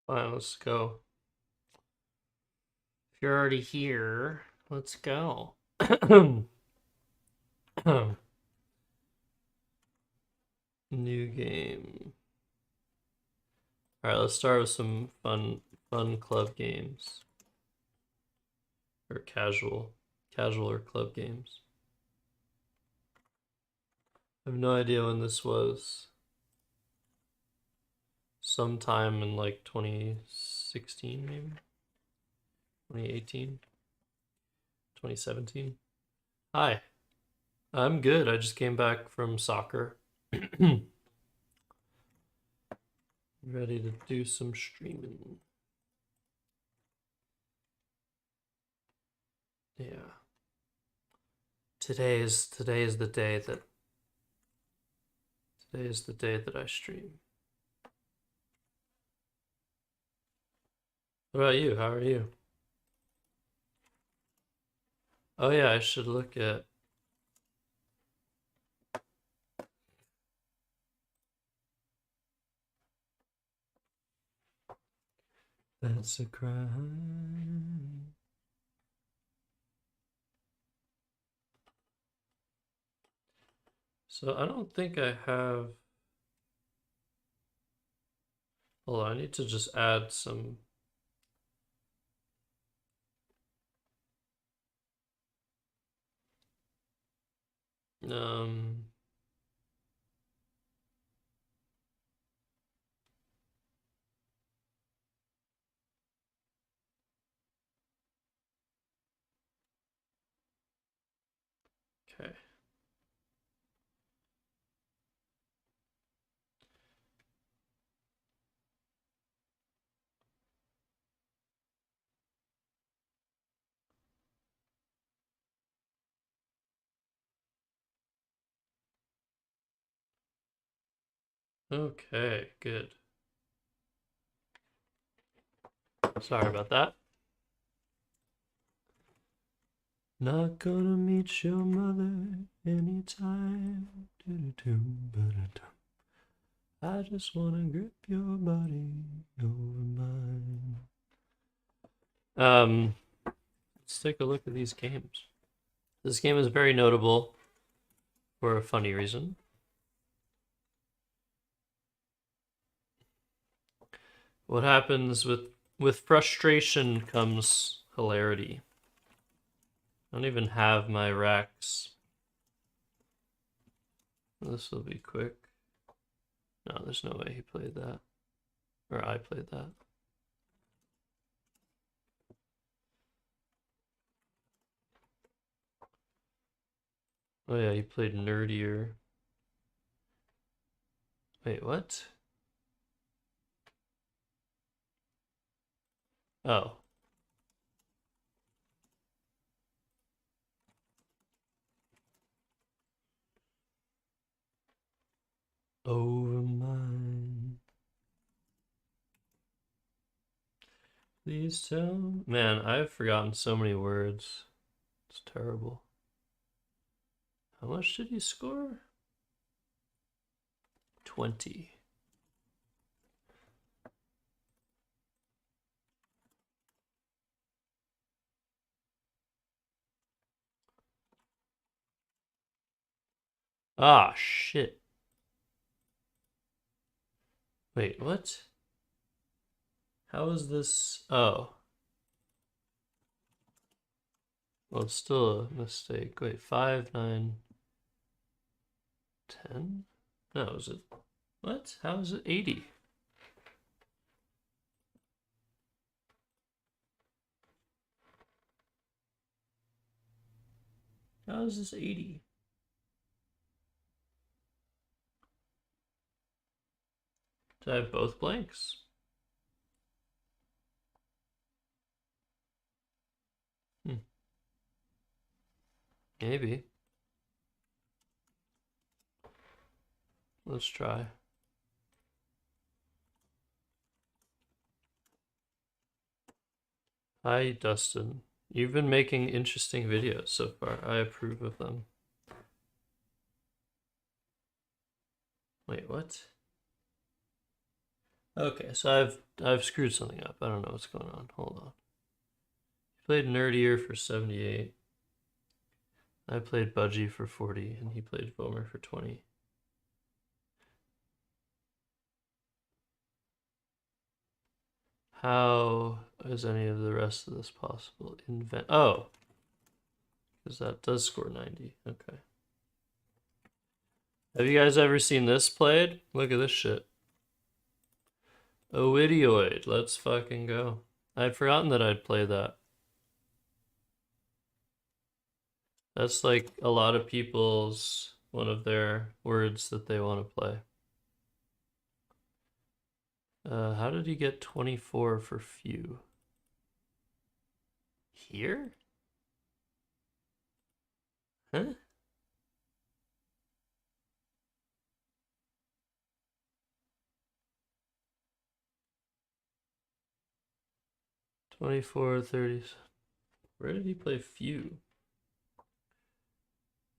Fine, let's go. If you're already here, let's go. New game. All right, let's start with some fun club games. Or casual or club games. I have no idea when this was. Sometime in like 2016 maybe? 2018? 2017? Hi. I'm good. I just came back from soccer. Ready to do some streaming. Yeah. Today is the day that I stream. What about you? How are you? Oh yeah, I should look at That's a crime. So I don't think I have. Hold on, I need to just add some. Um. Okay. Okay, good. Sorry about that. Not gonna meet your mother anytime. I just wanna grip your body over mine. Let's take a look at these games. This game is very notable for a funny reason. What happens with frustration comes hilarity. I don't even have my racks. This will be quick. No, there's no way he played that. Or I played that. Oh yeah, he played nerdier. Wait, what? Oh. Over mine. Please tell. Man, I've forgotten so many words. It's terrible. How much did he score? 20. Ah, shit. Wait, what? How is this? Oh. Well, it's still a mistake. Wait, 5, 9, 10? No, is it? What? How is it 80? How is this 80? Did I have both blanks? Maybe. Let's try. Hi, Dustin. You've been making interesting videos so far. I approve of them. Wait, what? Okay, so I've screwed something up. I don't know what's going on. Hold on. He played Nerdier for 78. I played Budgie for 40, and he played Vomer for 20. How is any of the rest of this possible? Oh, because that does score 90. Okay. Have you guys ever seen this played? Look at this shit. Oidioid. Let's fucking go. I'd forgotten that I'd play that. That's like a lot of people's one of their words that they want to play. How did he get 24 for few? Here? Huh? $24, 30. Where did he play few?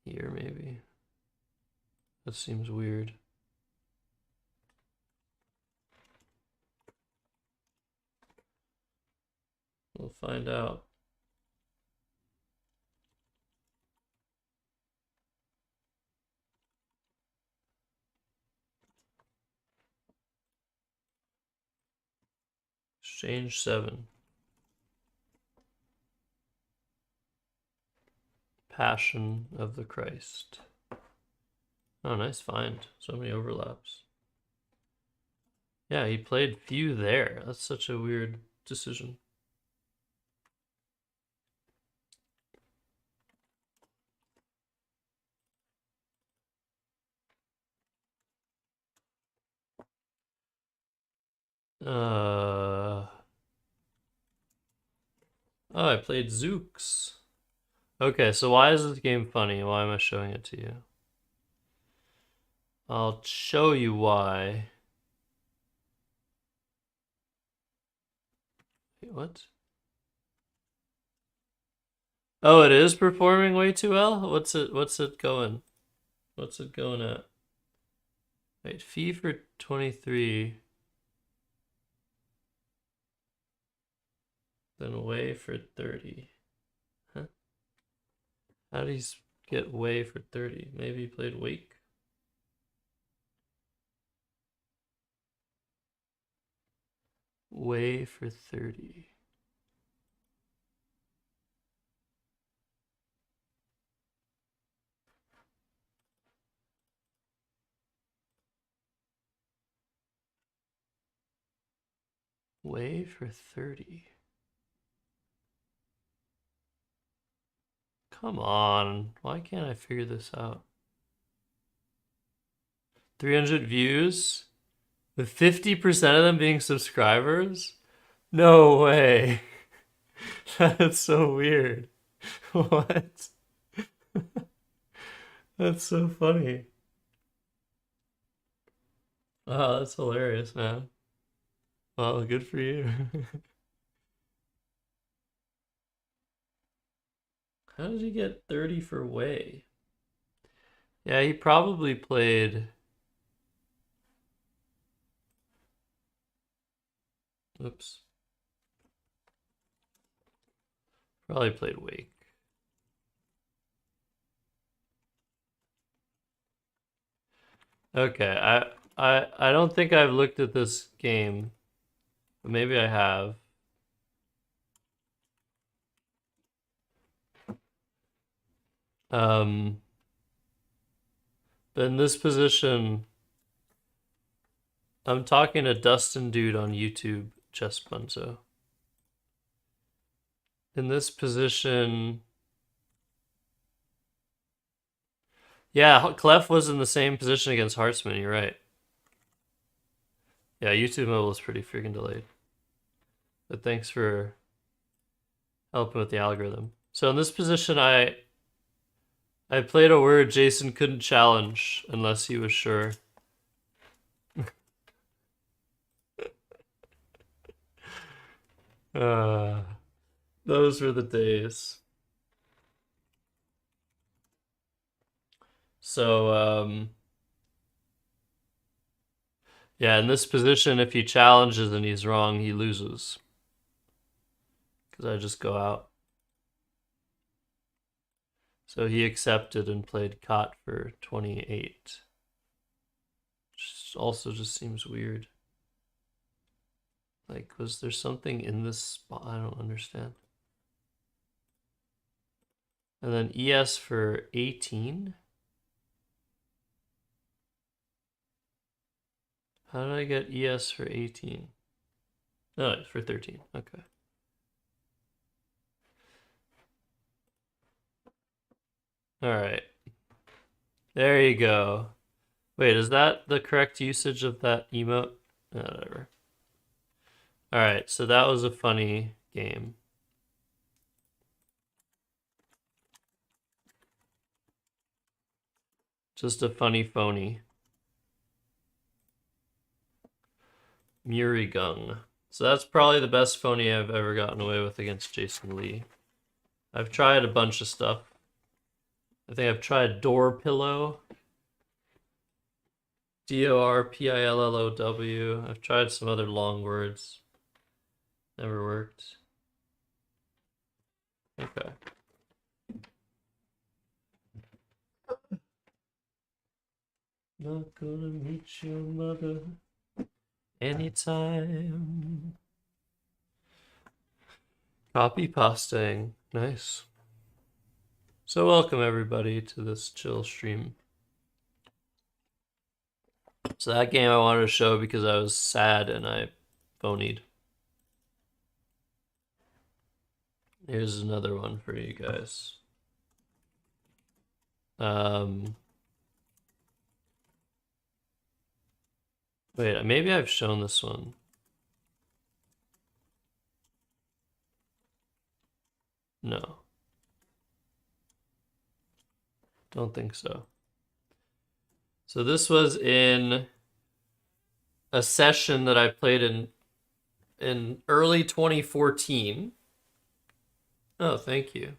Here, maybe. That seems weird. We'll find out. Exchange 7. Passion of the Christ. Oh, nice find. So many overlaps. Yeah, he played few there. That's such a weird decision. Oh, I played Zooks. Okay, so why is this game funny? Why am I showing it to you? I'll show you why. Wait, what? Oh, it is performing way too well? What's it going? What's it going at? Wait, fee for 23. Then way for 30. Huh? How did he get way for 30? Maybe he played Wake? Way for 30. Way for 30. Come on. Why can't I figure this out? 300 views? With 50% of them being subscribers? No way. That's so weird. What? That's so funny. Wow, that's hilarious, man. Well, good for you. How did he get 30 for Way? Yeah, he probably played... Oops. Probably played Wake. Okay, I don't think I've looked at this game, but maybe I have. But in this position, I'm talking to Dustin Dude on YouTube, Chess Bunzo. In this position, yeah, Clef was in the same position against Hartzman, you're right. Yeah, YouTube mobile is pretty freaking delayed. But thanks for helping with the algorithm. So in this position, I played a word Jason couldn't challenge unless he was sure. Those were the days. So, Yeah, in this position, if he challenges and he's wrong, he loses. Because I just go out. So he accepted and played cot for 28. Which also just seems weird. Like, was there something in this spot? I don't understand. And then ES for 18? How did I get ES for 18? No, it's for 13. Okay. All right. There you go. Wait, is that the correct usage of that emote? Whatever. All right, so that was a funny game. Just a funny phony. Murigung. So that's probably the best phony I've ever gotten away with against Jason Lee. I've tried a bunch of stuff. I think I've tried door pillow. DORPILLOW. I've tried some other long words. Never worked. Okay. Not gonna meet your mother anytime. Copy pasting. Nice. So welcome everybody to this chill stream. So that game I wanted to show because I was sad and I phonied. Here's another one for you guys. Wait, maybe I've shown this one. No. Don't think so. So this was in a session that I played in early 2014. Oh, thank you.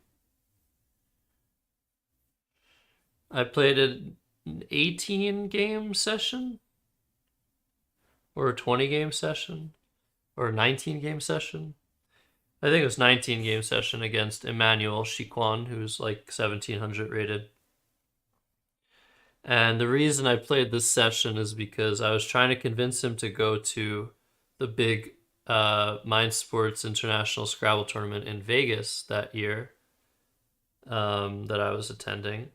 I played an 18 game session or a 20 game session or a 19 game session. I think it was 19 game session against Emmanuel Chiquan, who's like 1700 rated. And the reason I played this session is because I was trying to convince him to go to the big Mind Sports International Scrabble tournament in Vegas that year that I was attending.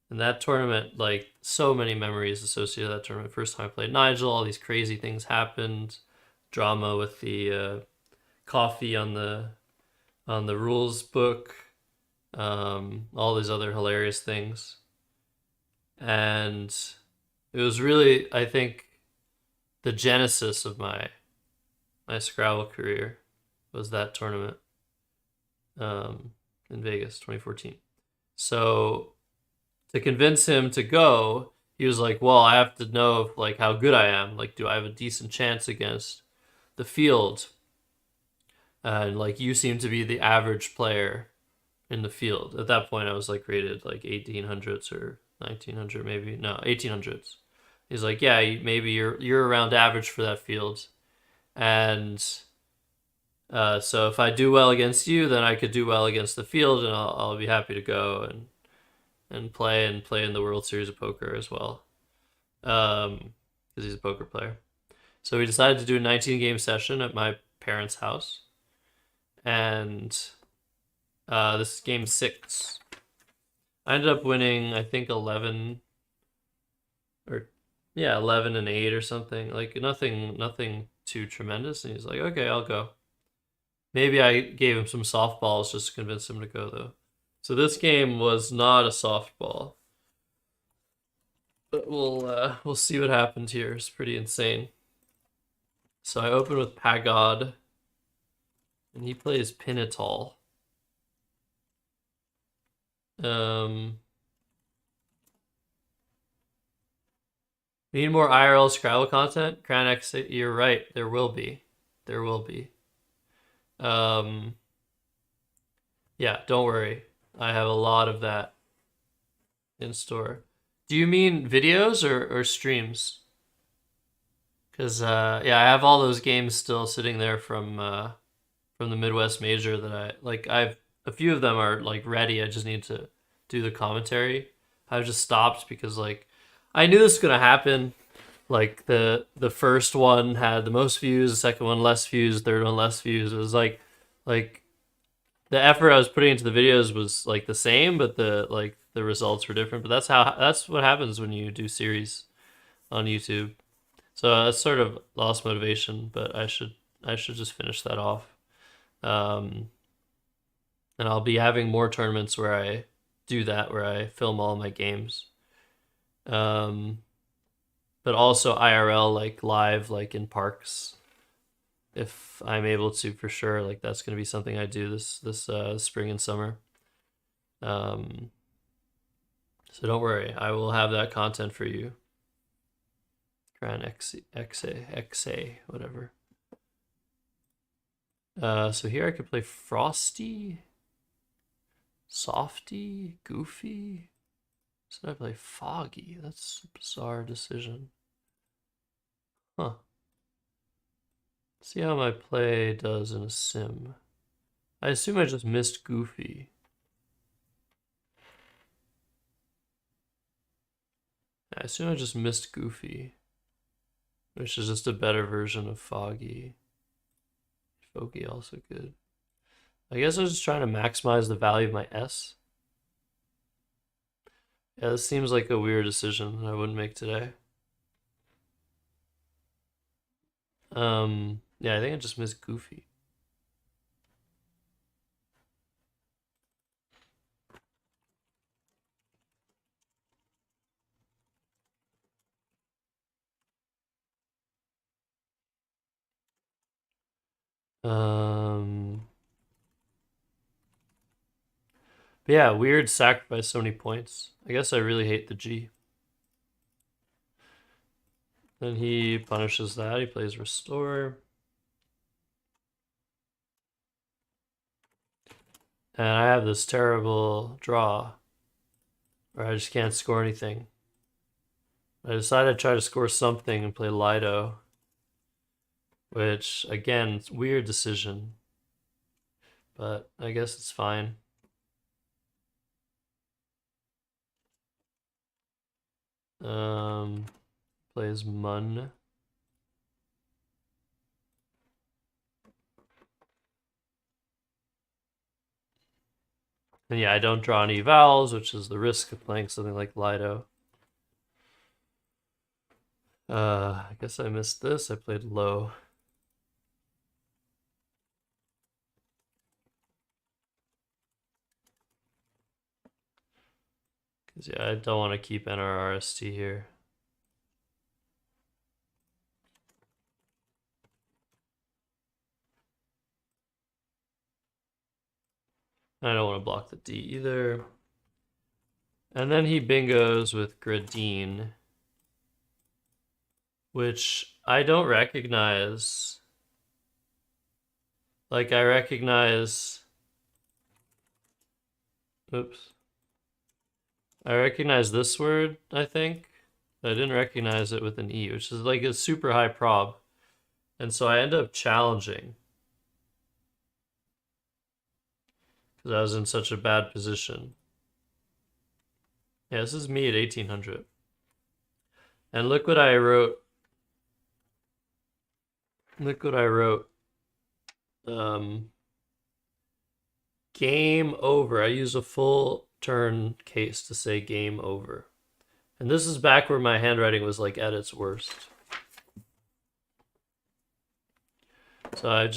And that tournament, like, so many memories associated with that tournament. First time I played Nigel, all these crazy things happened. Drama with the coffee on the rules book. All these other hilarious things. And it was really, I think, the genesis of my Scrabble career was that tournament in Vegas, 2014. So to convince him to go, he was like, well, I have to know like how good I am. Like, do I have a decent chance against the field? And like, you seem to be the average player in the field. At that point, I was like rated like 1800s or 1900, maybe. No, 1800s. He's like, yeah, maybe you're around average for that field. And so if I do well against you, then I could do well against the field, and I'll be happy to go and play in the World Series of Poker as well, because he's a poker player. So we decided to do a 19 game session at my parents' house, and this is game 6. I ended up winning, I think 11 and 8 or something. Like nothing too tremendous. And he's like, okay, I'll go. Maybe I gave him some softballs just to convince him to go though. So this game was not a softball. But we'll see what happened here. It's pretty insane. So I open with Pagod, and he plays Pinatal. Need more IRL Scrabble content? Cranex, you're right. There will be. There will be. Yeah, don't worry. I have a lot of that in store. Do you mean videos or streams? Because yeah, I have all those games still sitting there from the Midwest Major that I like. I've a few of them are like ready. I just need to do the commentary. I just stopped because like I knew this was gonna happen. Like the first one had the most views, the second one less views, third one less views. It was like the effort I was putting into the videos was like the same, but the results were different. But that's what happens when you do series on YouTube. So I sort of lost motivation, but I should just finish that off. Um, and I'll be having more tournaments where I do that, where I film all my games. Um, but also IRL, like live, like in parks, if I'm able to, for sure. Like that's gonna be something I do this spring and summer. Um, so don't worry, I will have that content for you. Grand XA, whatever. So here I could play Frosty, Softy, Goofy. So I play Foggy. That's a bizarre decision. Huh. See how my play does in a sim. I assume I just missed Goofy. I assume I just missed Goofy, which is just a better version of Foggy. Foggy also good. I guess I was just trying to maximize the value of my S. Yeah, this seems like a weird decision I wouldn't make today. Yeah, I think I just missed Goofy. But yeah, weird sacrifice so many points. I guess I really hate the G. Then he punishes that. He plays Restore. And I have this terrible draw where I just can't score anything. I decided to try to score something and play Lido, which, again, it's a weird decision. But I guess it's fine. Plays Mun. And yeah, I don't draw any vowels, which is the risk of playing something like Lido. I guess I missed this. I played low. Because yeah, I don't want to keep NRRST here. I don't want to block the D either. And then he bingos with Gradine, which I don't recognize. Like, I recognize... Oops. I recognize this word, I think. I didn't recognize it with an E, which is like a super high prob. And so I end up challenging. Because I was in such a bad position. Yeah, this is me at 1800. And look what I wrote. Look what I wrote. Game over. I use a full turn case to say game over. And this is back where my handwriting was like at its worst. So I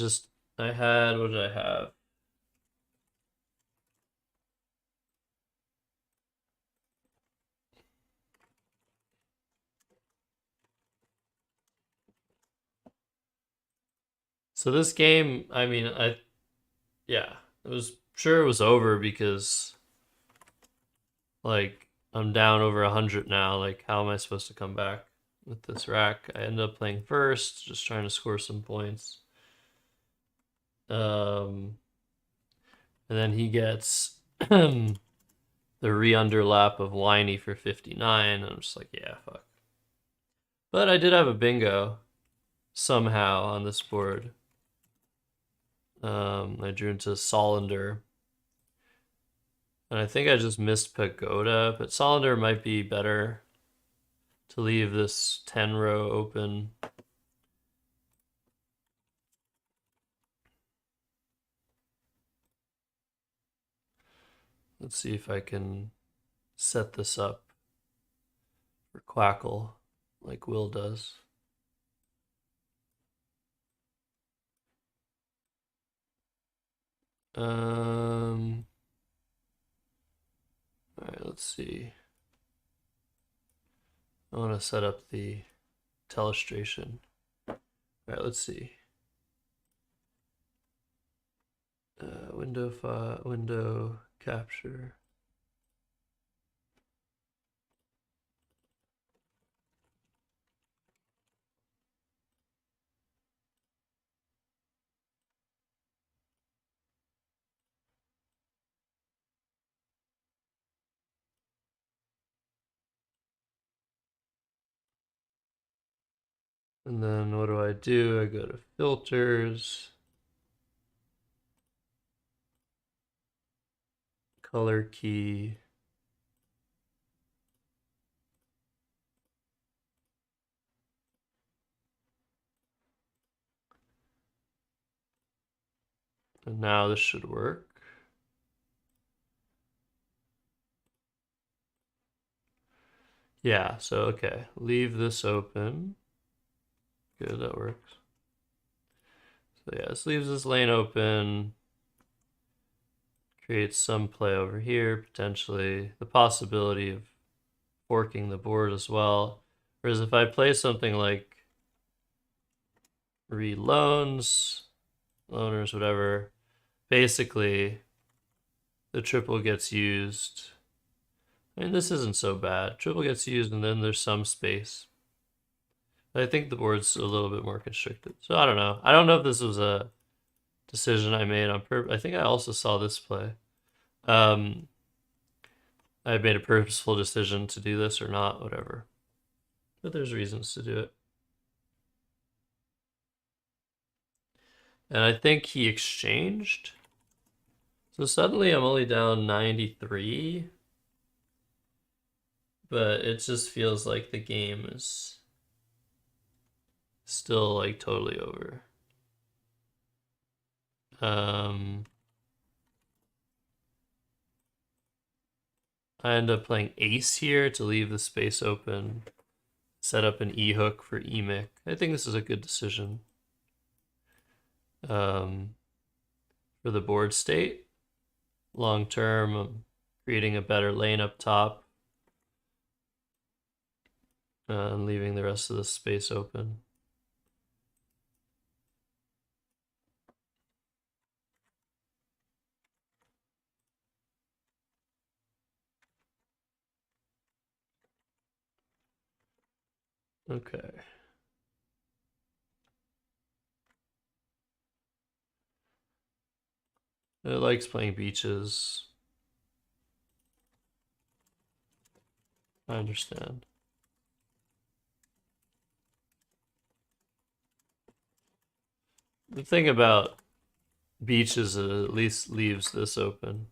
had, what did I have? So this game, I mean, yeah, it was sure it was over because like I'm down over 100 now. Like, how am I supposed to come back with this rack? I ended up playing first, just trying to score some points. And then he gets the re-underlap of Whiny for 59. I'm just like, yeah, fuck. But I did have a bingo. somehow on this board. I drew into Solander. And I think I just missed Pagoda, but Solander might be better to leave this 10 row open. Let's see if I can set this up for Quackle like Will does. All right, let's see. I want to set up the telestration. All right, let's see. Window capture. And then what do? I go to filters, color key. And now this should work. Yeah, so okay, leave this open. Good, that works. So yeah, this leaves this lane open. Creates some play over here, potentially. The possibility of forking the board as well. Whereas if I play something like read loans, loaners, whatever, basically the triple gets used. I mean, this isn't so bad. Triple gets used and then there's some space. I think the board's a little bit more constricted. So I don't know. I don't know if this was a decision I made on purpose. I think I also saw this play. I made a purposeful decision to do this or not, whatever. But there's reasons to do it. And I think he exchanged. So suddenly I'm only down 93. But it just feels like the game is still like totally over. I end up playing ace here to leave the space open, set up an E hook for Emic. I think this is a good decision. For the board state, long term, I'm creating a better lane up top and leaving the rest of the space open. Okay. It likes playing beaches. I understand. The thing about beaches is it at least leaves this open.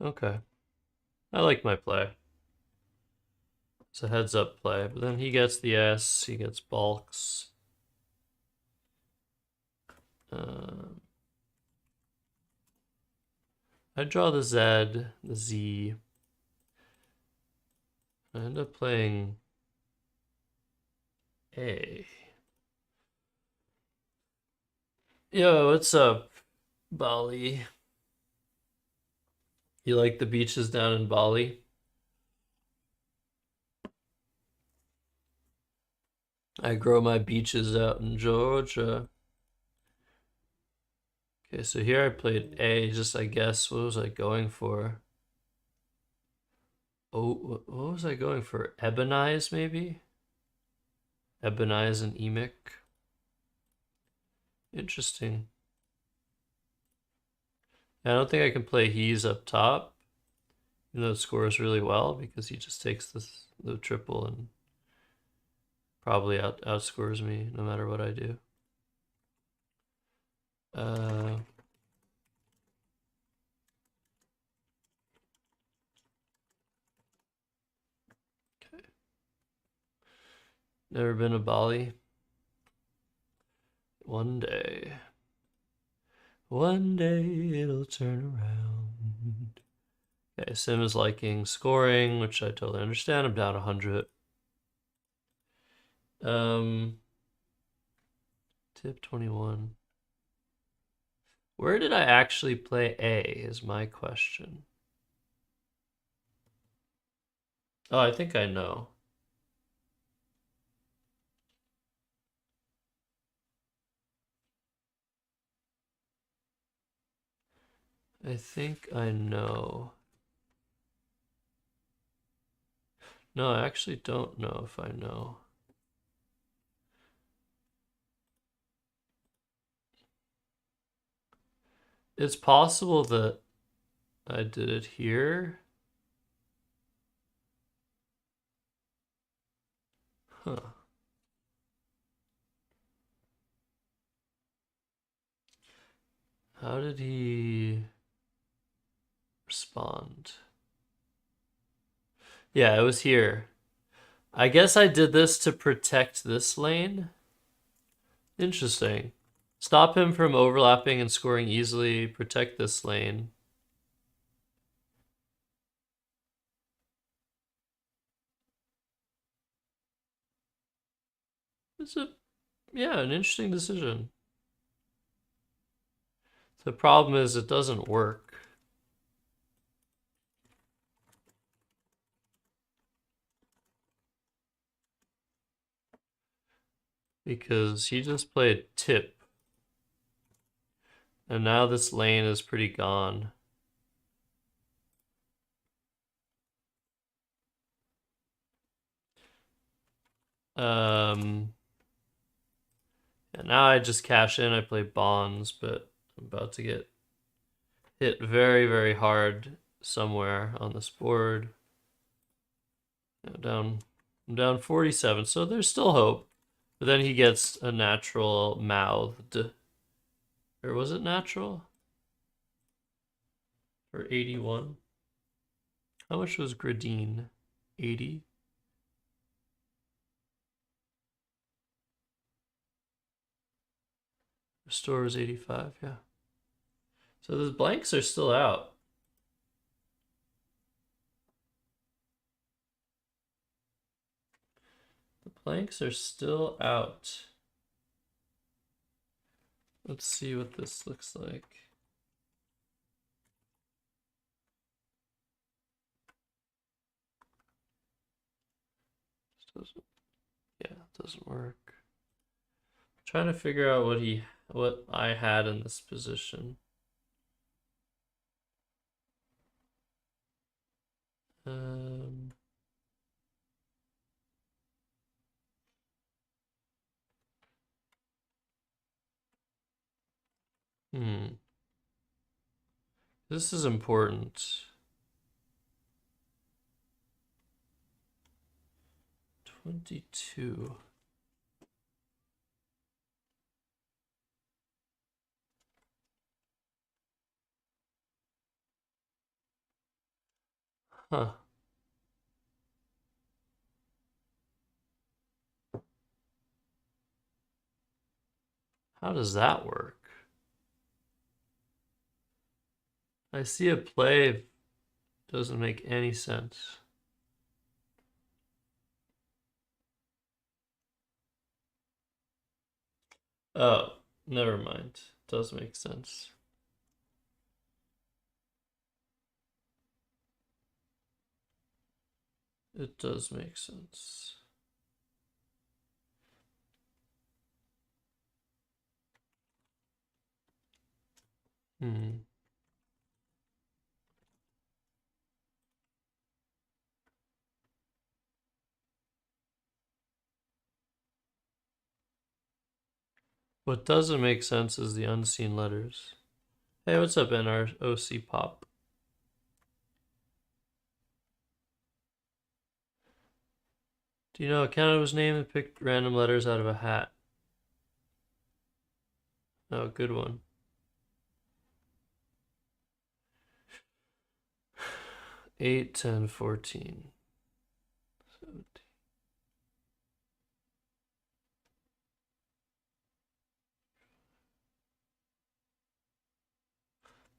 Okay. I like my play. It's a heads up play, but then he gets the S, he gets bulks. I draw the Z, the Z. I end up playing A. Yo, what's up, Bali? You like the beaches down in Bali? I grow my beaches out in Georgia. Okay, so here I played A, just I guess, what was I going for? Oh, what was I going for? Ebonize, maybe? Ebonize and Emic. Interesting. I don't think I can play He's up top, even though it scores really well, because he just takes the triple and probably outscores me no matter what I do. Okay. Never been to Bali. One day it'll turn around. Okay, Sim is liking scoring, which I totally understand. I'm down 100. Tip 21. Where did I actually play A is my question. Oh, I think I know. I think I know. No, I actually don't know if I know. It's possible that I did it here. Huh. How did he respond? Yeah, it was here. I guess I did this to protect this lane. Interesting. Stop him from overlapping and scoring easily. Protect this lane. It's an interesting decision. The problem is it doesn't work. Because he just played tip. And now this lane is pretty gone. And now I just cash in. I play bonds, but I'm about to get hit very, very hard somewhere on this board. I'm down 47, so there's still hope. But then he gets a natural mouthed. Or was it natural? For 81? How much was Gradine? 80? Restore is 85, yeah. So the blanks are still out. The blanks are still out. Let's see what this looks like. Yeah, it doesn't work. I'm trying to figure out what I had in this position. Um, This is important. 22. Huh. How does that work? I see a play. Doesn't make any sense. Oh, never mind. Does make sense. It does make sense. Hmm. What doesn't make sense is the unseen letters. Hey, what's up, NROC Pop? Do you know a Canada was named and picked random letters out of a hat? Oh, good one. 8, 10, 14. 17.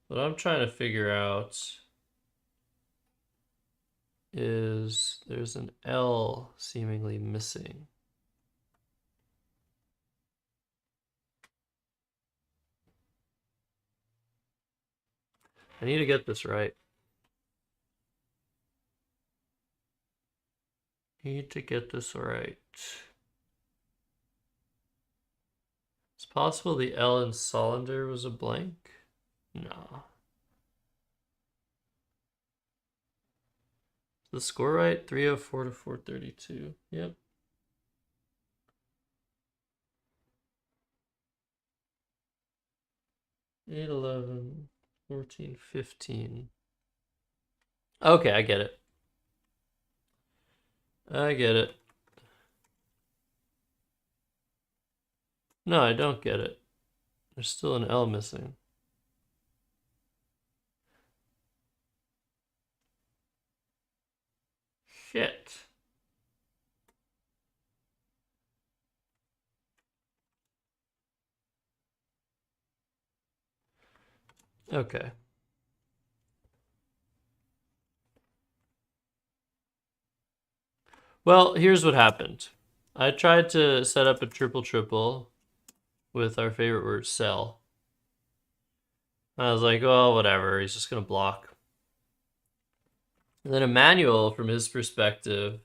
What I'm trying to figure out is there's an L seemingly missing. I need to get this right. Need to get this right. It's possible the L in Solander was a blank? No. Is the score right? 304 to 432. Yep. Eight, 11, 14, 15. Okay, I get it. I get it. No, I don't get it. There's still an L missing. Shit. Okay. Well, here's what happened. I tried to set up a triple with our favorite word, sell. I was like, oh, whatever. He's just going to block. And then Emmanuel, from his perspective,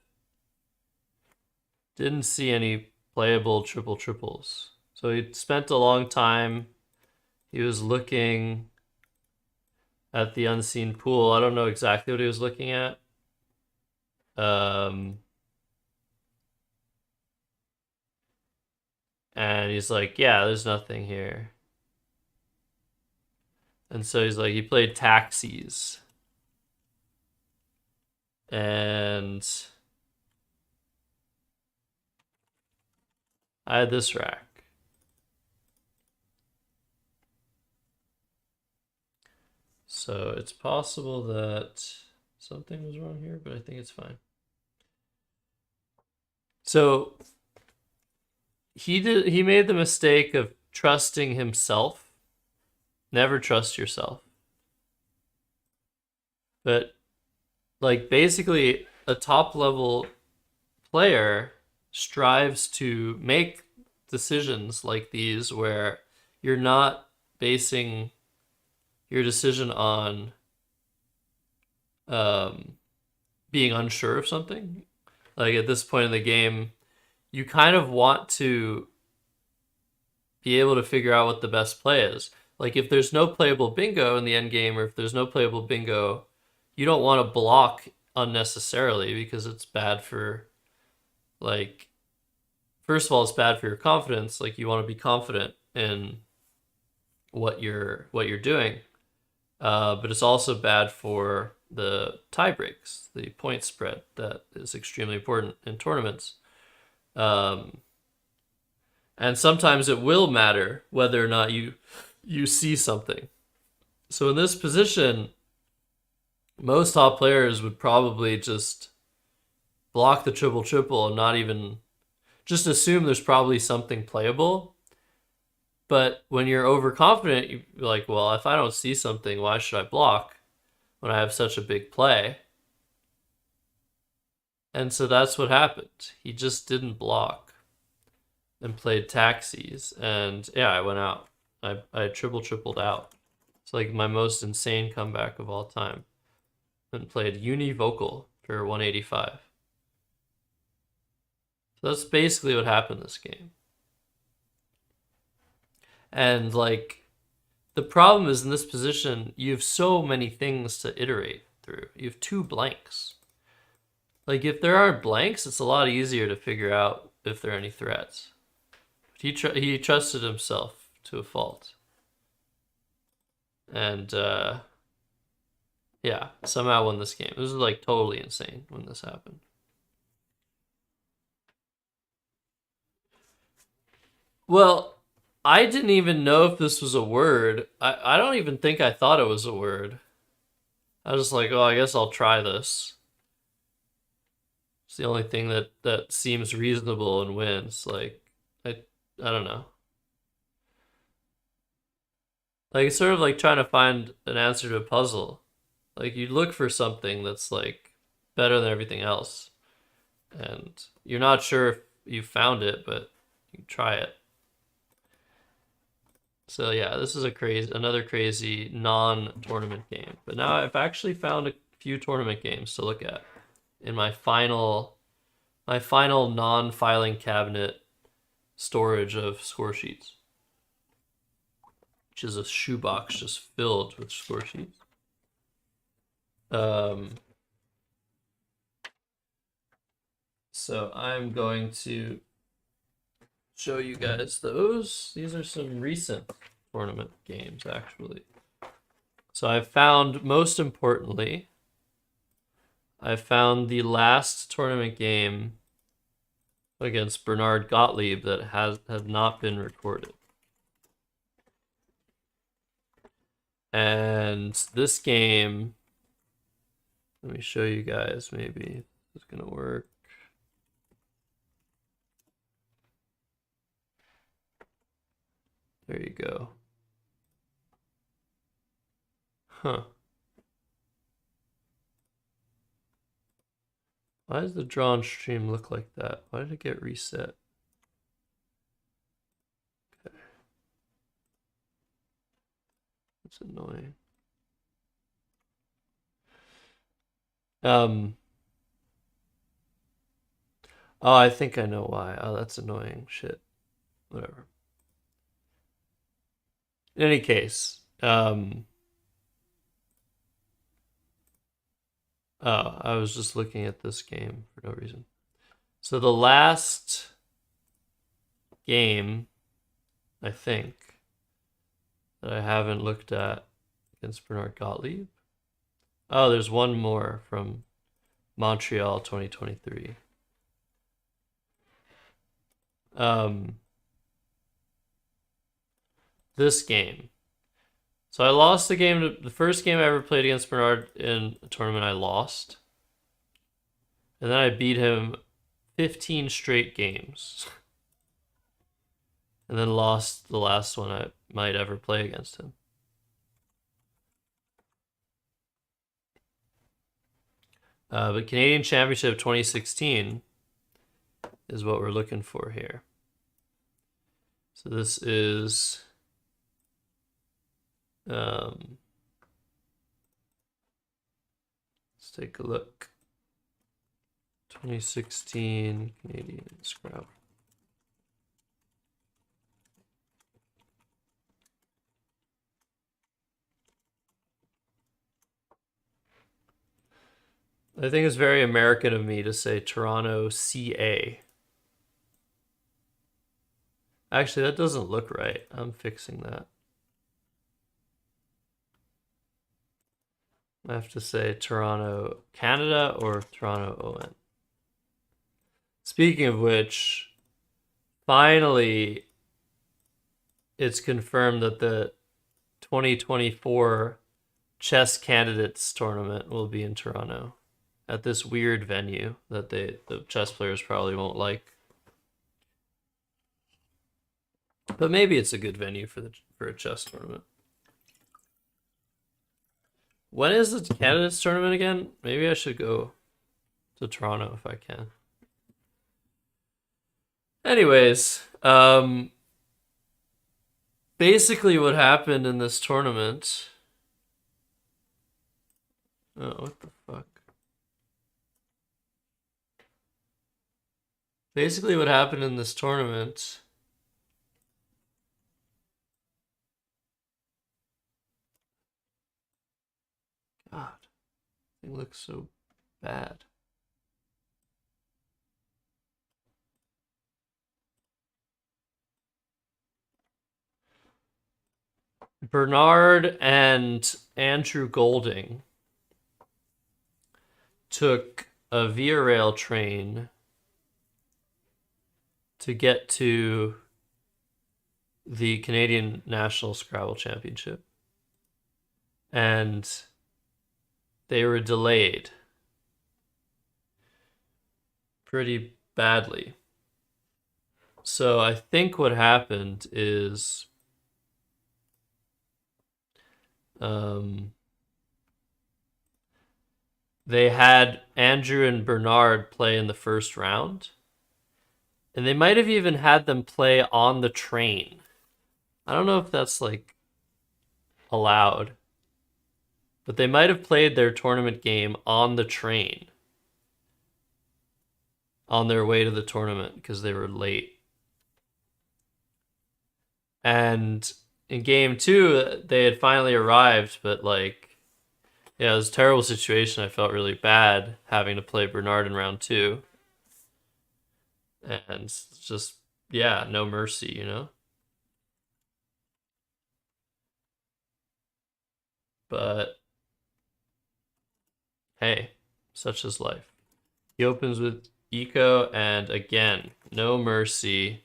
didn't see any playable triples. So he spent a long time. He was looking at the unseen pool. I don't know exactly what he was looking at. And he's like, yeah, there's nothing here. And so he's like, he played taxis. And I had this rack. So it's possible that something was wrong here, but I think it's fine. So he made the mistake of trusting himself. Never trust yourself. But like basically a top level player strives to make decisions like these where you're not basing your decision on being unsure of something. Like at this point in the game, you kind of want to be able to figure out what the best play is. Like if there's no playable bingo in the end game, or if there's no playable bingo, you don't want to block unnecessarily because it's bad for, like, first of all, it's bad for your confidence. Like you want to be confident in what you're doing, but it's also bad for the tie breaks, the point spread that is extremely important in tournaments. And sometimes it will matter whether or not you see something. So in this position, most top players would probably just block the triple and not even just assume there's probably something playable. But when you're overconfident, you're like, well, if I don't see something, why should I block when I have such a big play? And so that's what happened. He just didn't block and played taxis. And yeah, I went out. I tripled out. It's like my most insane comeback of all time. And played univocal for 185. So that's basically what happened this game. And like, the problem is in this position, you have so many things to iterate through. You have 2 blanks. Like if there aren't blanks, it's a lot easier to figure out if there are any threats. But he trusted himself to a fault, and yeah, somehow won this game. This was like totally insane when this happened. Well, I didn't even know if this was a word. I don't even think I thought it was a word. I was just like, oh, I guess I'll try this. It's the only thing that seems reasonable and wins. Like, I don't know. Like, it's sort of like trying to find an answer to a puzzle. Like, you look for something that's like better than everything else, and you're not sure if you found it, but you try it. So yeah, this is another crazy non-tournament game. But now I've actually found a few tournament games to look at in my final non-filing cabinet storage of score sheets, which is a shoebox just filled with score sheets. So I'm going to show you guys those. These are some recent tournament games, actually. So I found, most importantly, I found the last tournament game against Bernard Gottlieb that has not been recorded. And this game, let me show you guys, maybe it's gonna work. There you go. Huh. Why does the drawn stream look like that? Why did it get reset? Okay. That's annoying. Oh, I think I know why. Oh, that's annoying. Shit. Whatever. In any case, oh, I was just looking at this game for no reason. So the last game, I think, that I haven't looked at against Bernard Gottlieb. Oh, there's one more from Montreal 2023. This game. So I lost the game. The first game I ever played against Bernard in a tournament, I lost. And then I beat him 15 straight games. And then lost the last one I might ever play against him. But Canadian Championship 2016 is what we're looking for here. So this is let's take a look. 2016 Canadian Scrabble. I think it's very American of me to say Toronto CA. Actually, that doesn't look right. I'm fixing that. I have to say Toronto Canada or Toronto ON. Speaking of which, finally, it's confirmed that the 2024 Chess Candidates Tournament will be in Toronto at this weird venue that the chess players probably won't like. But maybe it's a good venue for a chess tournament. When is the Candidates Tournament again? Maybe I should go to Toronto if I can. Anyways, basically what happened in this tournament... Oh, what the fuck? Basically what happened in this tournament... God, it looks so bad. Bernard and Andrew Golding took a Via Rail train to get to the Canadian National Scrabble Championship. And they were delayed pretty badly. So I think what happened is they had Andrew and Bernard play in the first round. And they might have even had them play on the train. I don't know if that's like allowed. But they might have played their tournament game on the train on their way to the tournament because they were late. And in game 2, they had finally arrived, but like, yeah, it was a terrible situation. I felt really bad having to play Bernard in round 2. And just, yeah, no mercy, you know? But hey, such is life. He opens with Eco, and again, no mercy.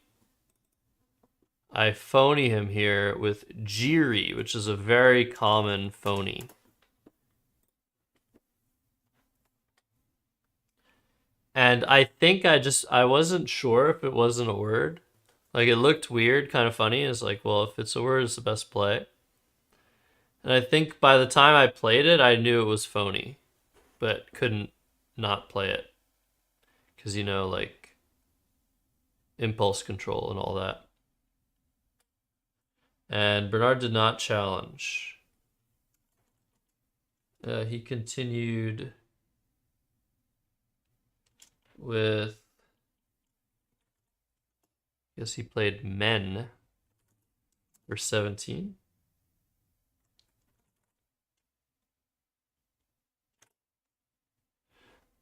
I phony him here with Jiri, which is a very common phony. And I think I wasn't sure if it wasn't a word. Like, it looked weird, kind of funny. It's like, well, if it's a word, it's the best play. And I think by the time I played it, I knew it was phony, but couldn't not play it. Because, you know, like, impulse control and all that. And Bernard did not challenge. He continued with, I guess he played Men for 17.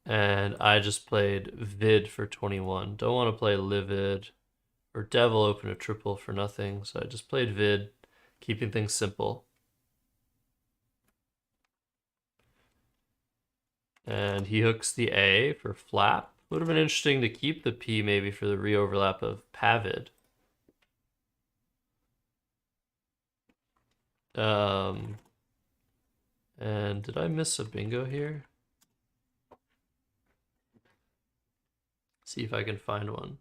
And I just played Vid for 21. Don't want to play Livid or Devil open a triple for nothing, so I just played Vid, keeping things simple. And he hooks the A for flap. Would have been interesting to keep the P maybe for the re-overlap of Pavid. And did I miss a bingo here? See if I can find one.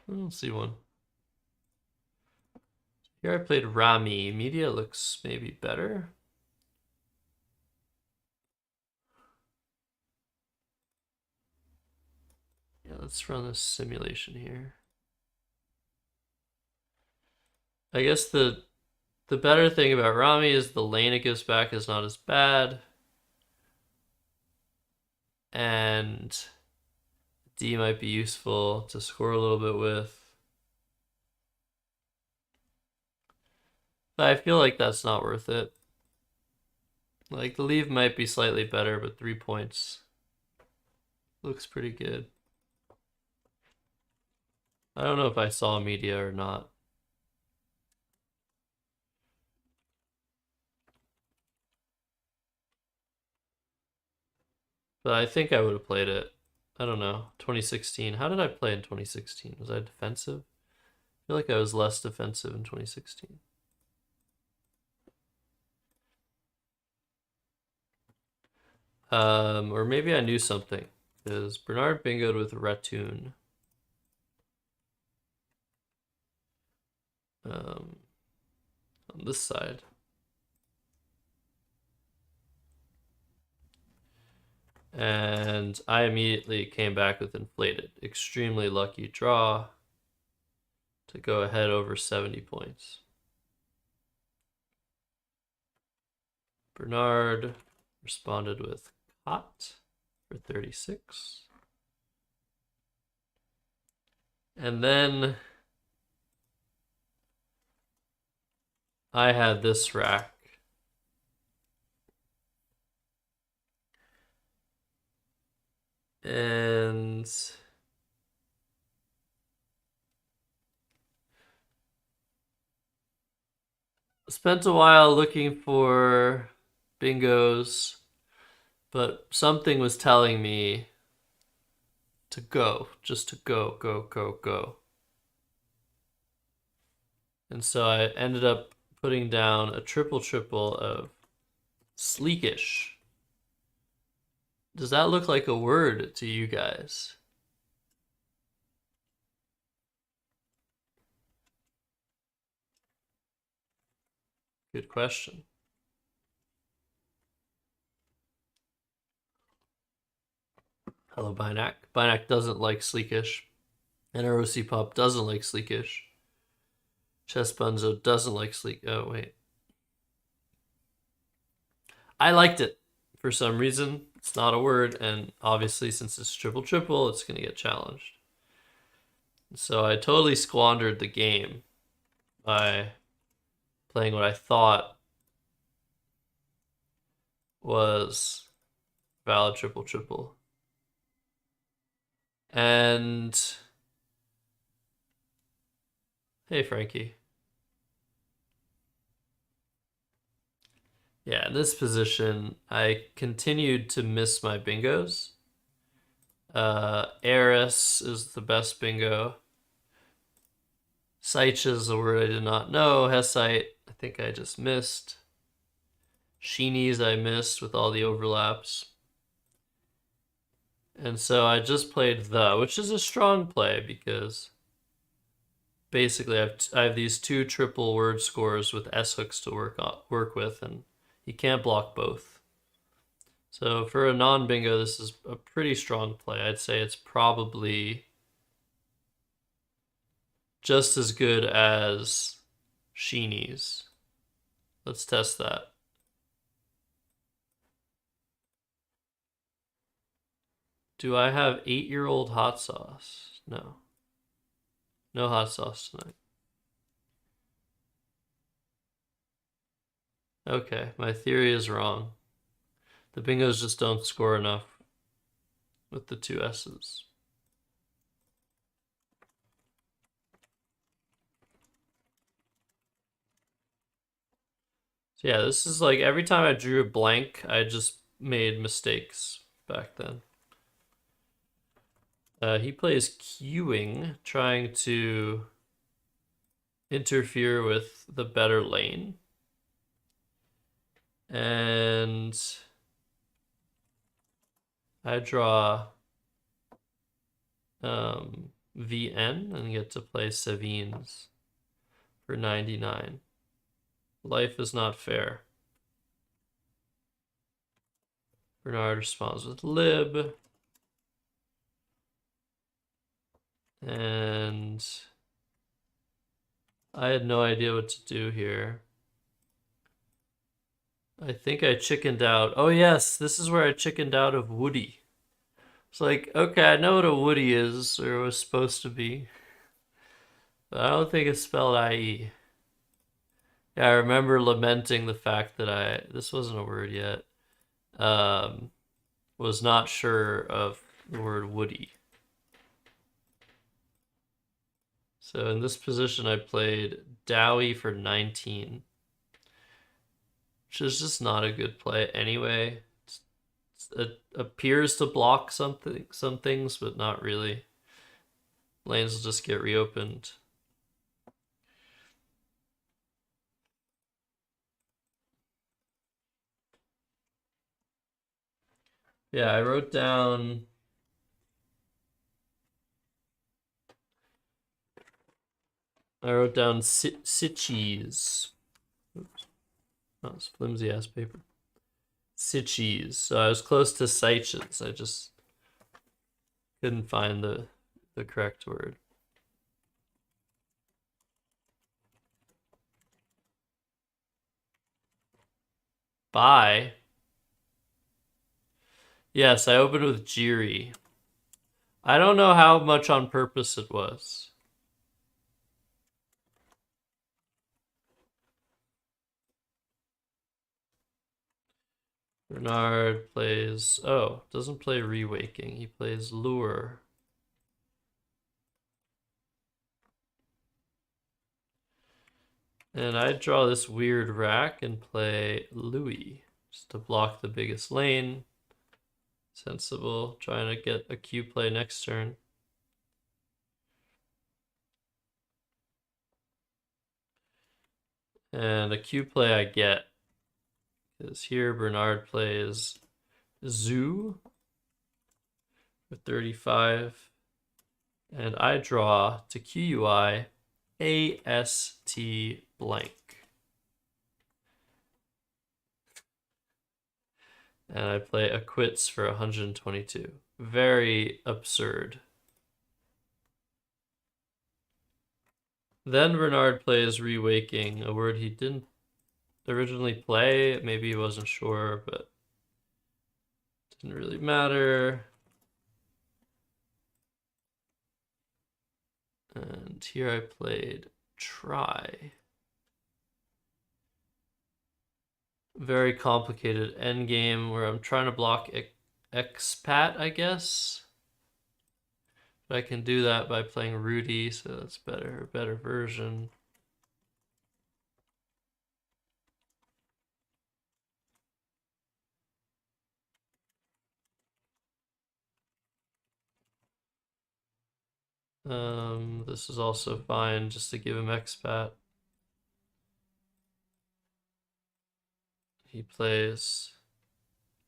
I don't see one. Here I played Rami. Media looks maybe better. Yeah, let's run this simulation here. I guess the better thing about Rami is the lane it gives back is not as bad. And D might be useful to score a little bit with. But I feel like that's not worth it. Like, the leave might be slightly better, but 3 points looks pretty good. I don't know if I saw media or not. But I think I would have played it. I don't know. 2016. How did I play in 2016? Was I defensive? I feel like I was less defensive in 2016. Or maybe I knew something. Because Bernard bingoed with Ratoon. On this side. And I immediately came back with Inflated. Extremely lucky draw to go ahead over 70 points. Bernard responded with Cot for 36. And then I had this rack. And Spent a while looking for bingos, but something was telling me to go, just to go, go, go, go. And so I ended up putting down a triple of sleekish. Does that look like a word to you guys? Good question. Hello, Binac. Binac doesn't like sleekish. And ROC Pup doesn't like sleekish. Chess Bunzo doesn't like sleek. Oh, wait. I liked it for some reason. It's not a word, and obviously, since it's triple, it's going to get challenged. So I totally squandered the game by playing what I thought was valid triple. And hey, Frankie. Yeah, in this position, I continued to miss my bingos. Eris is the best bingo. Seich is a word I did not know. Hessite, I think I just missed. Sheenies I missed with all the overlaps. And so I just played the, which is a strong play because basically I have these two triple word scores with S hooks to work with, and you can't block both. So for a non-bingo, this is a pretty strong play. I'd say it's probably just as good as Sheenies. Let's test that. Do I have 8-year-old hot sauce? No. No hot sauce tonight. Okay, my theory is wrong. The bingos just don't score enough with the two S's. So yeah, this is like every time I drew a blank, I just made mistakes back then. He plays queuing, trying to interfere with the better lane. And I draw VN and get to play Savines for 99. Life is not fair. Bernard responds with lib. And I had no idea what to do here. I think I chickened out. Oh yes, this is where I chickened out of Woody. It's like, okay, I know what a Woody is, or was supposed to be. But I don't think it's spelled IE. Yeah, I remember lamenting the fact that this wasn't a word yet, was not sure of the word Woody. So in this position, I played Dowie for 19, which is just not a good play anyway. It appears to block some things, but not really. Lanes will just get reopened. Yeah, I wrote down Sitchies. Oops. Oh, it's flimsy ass paper. Sitchies. So I was close to Seiches. I just couldn't find the correct word. Bye. Yes, I opened with Jiri. I don't know how much on purpose it was. Bernard plays, doesn't play Rewaking. He plays Lure. And I draw this weird rack and play Louis just to block the biggest lane. Sensible, trying to get a Q play next turn. And a Q play I get is here Bernard plays Zoo for 35. And I draw to QUI AST blank. And I play Acquits for 122. Very absurd. Then Bernard plays Rewaking, a word he didn't originally play. Maybe he wasn't sure, but didn't really matter. And here I played Try. Very complicated endgame where I'm trying to block expat, I guess. But I can do that by playing Rudy, so that's better, a better version. This is also fine just to give him expat. He plays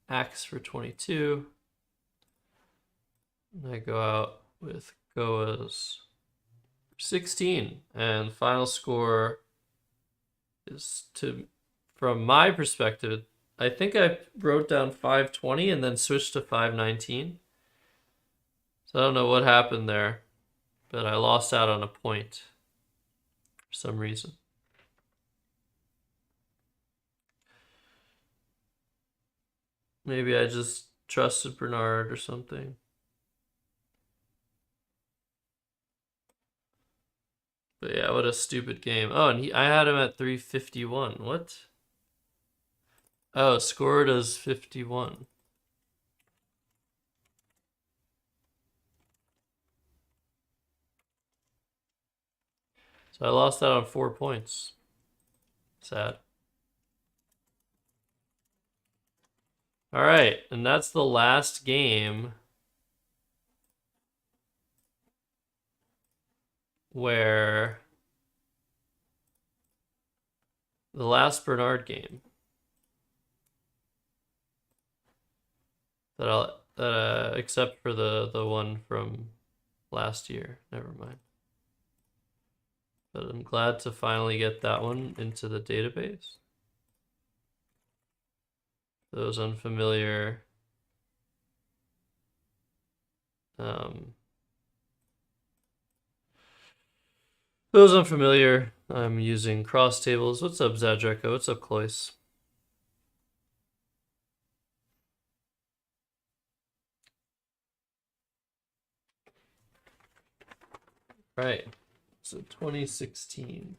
Axe for 22. And I go out with Goa's 16. And the final score is, from my perspective, I think I wrote down 520 and then switched to 519. So I don't know what happened there, but I lost out on a point for some reason. Maybe I just trusted Bernard or something. But yeah, what a stupid game. Oh, and I had him at 351. What? Oh, scored as 51. So I lost out on 4 points. Sad. All right, and that's the last game where the last Bernard game that I'll except for the one from last year. Never mind. But I'm glad to finally get that one into the database. Those unfamiliar I'm using cross tables. What's up, Zadreko? What's up, Cloyce? Right. So 2016.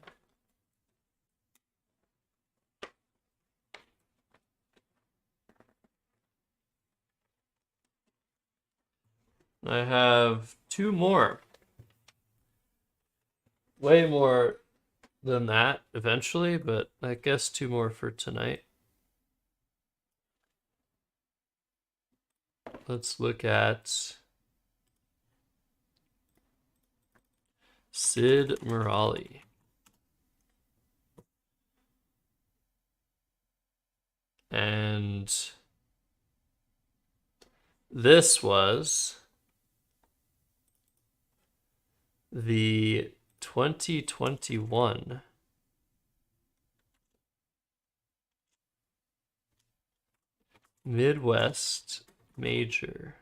I have 2 more. Way more than that eventually, but I guess 2 more for tonight. Let's look at Sid Murali. And this was the 2021 Midwest Major.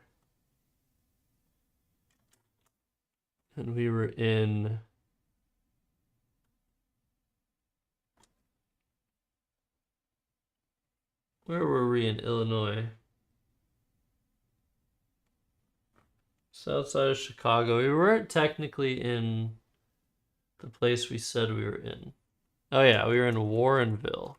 And we were in where were we in Illinois? South side of Chicago. We weren't technically in the place we said we were in. Oh yeah, we were in Warrenville.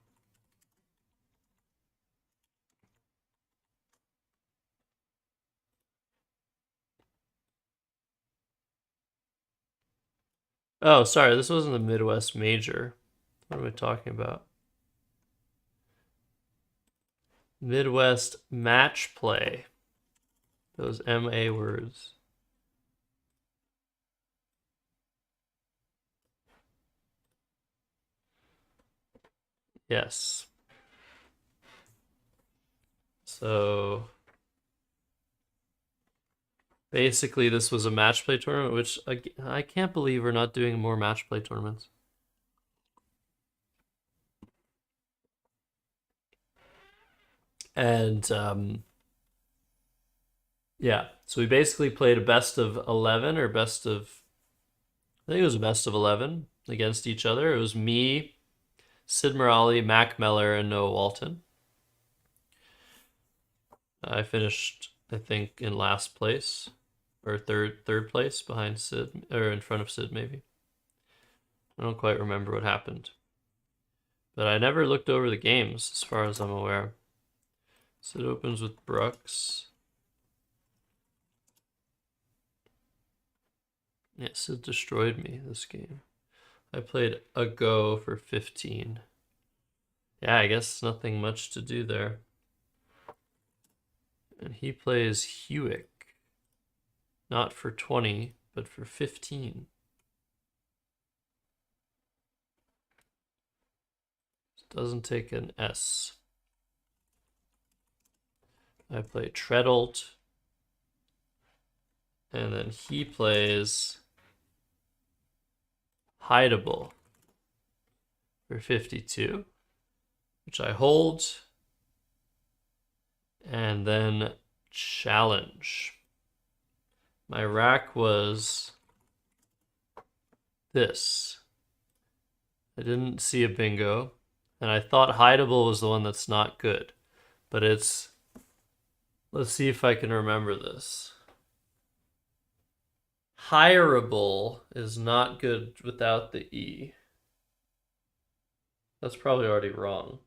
Oh, sorry, this wasn't the Midwest Major. What am I talking about? Midwest match play. Those MA words. Yes. So basically this was a match play tournament, which I can't believe we're not doing more match play tournaments. And yeah, so we basically played a best of 11 or best of, I think it was a best of 11 against each other. It was me, Sid Morali, Mac Meller, and Noah Walton. I finished, I think, in last place or third place behind Sid, or in front of Sid maybe. I don't quite remember what happened. But I never looked over the games as far as I'm aware. Sid opens with Brooks. Yeah, Sid destroyed me this game. I played a go for 15. Yeah, I guess nothing much to do there. And he plays Hewick. Not for 20, but for 15. Doesn't take an S. I play Treadalt. And then he plays Hideable for 52, which I hold. And then challenge. My rack was this. I didn't see a bingo, and I thought Hideable was the one that's not good, but it's, let's see if I can remember this. Hireable is not good without the E. That's probably already wrong.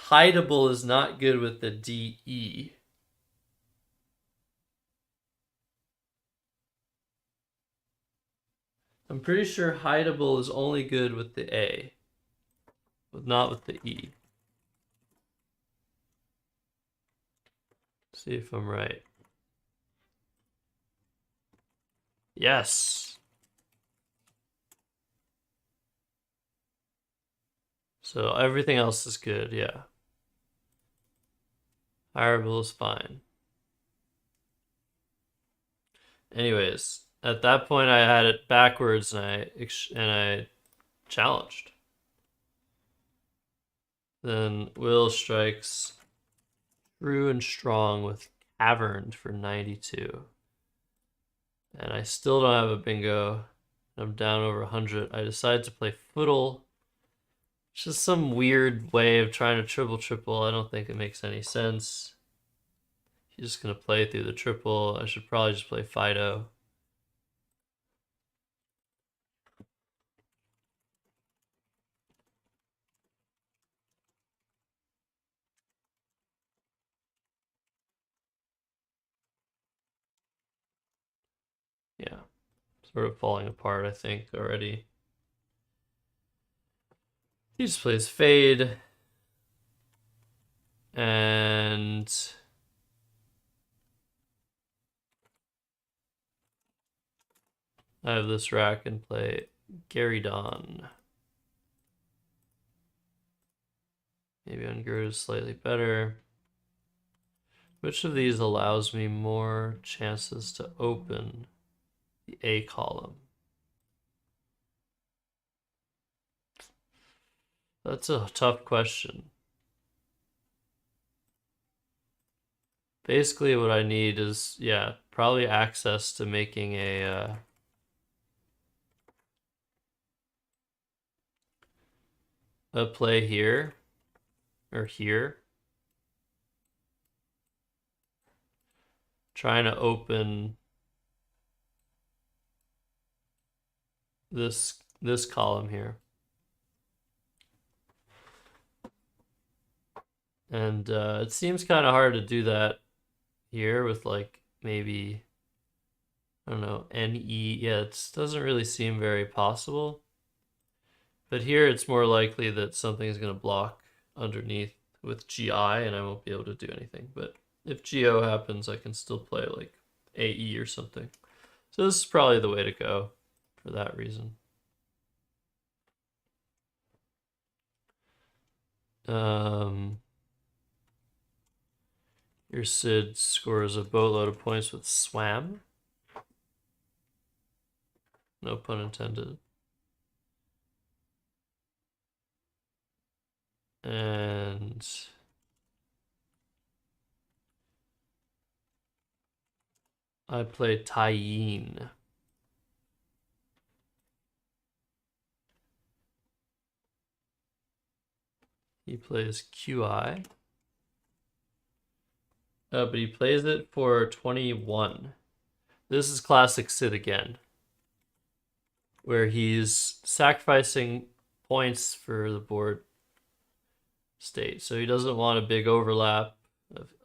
Hideable is not good with the DE. I'm pretty sure hideable is only good with the A, but not with the E. See if I'm right. Yes. So everything else is good, yeah. Hireable is fine. Anyways, at that point I had it backwards and I challenged. Then Will strikes true and strong with Caverned for 92. And I still don't have a bingo. I'm down over 100. I decide to play Footle. It's just some weird way of trying to triple. I don't think it makes any sense. He's just gonna play through the triple. I should probably just play Fido. Yeah, sort of falling apart, I think, already. He just plays Fade. And I have this rack and play Gary Don. Maybe Ungurd is slightly better. Which of these allows me more chances to open the A column? That's a tough question. Basically what I need is, yeah, probably access to making a play here or here. Trying to open this column here. And it seems kind of hard to do that here with like maybe, I don't know, NE. Yeah, it doesn't really seem very possible. But here it's more likely that something is going to block underneath with GI and I won't be able to do anything. But if GO happens, I can still play like AE or something. So this is probably the way to go for that reason. Your Sid scores a boatload of points with Swam. No pun intended. And I play Tyin. He plays QI. But he plays it for 21. This is classic Sid again, where he's sacrificing points for the board state. So he doesn't want a big overlap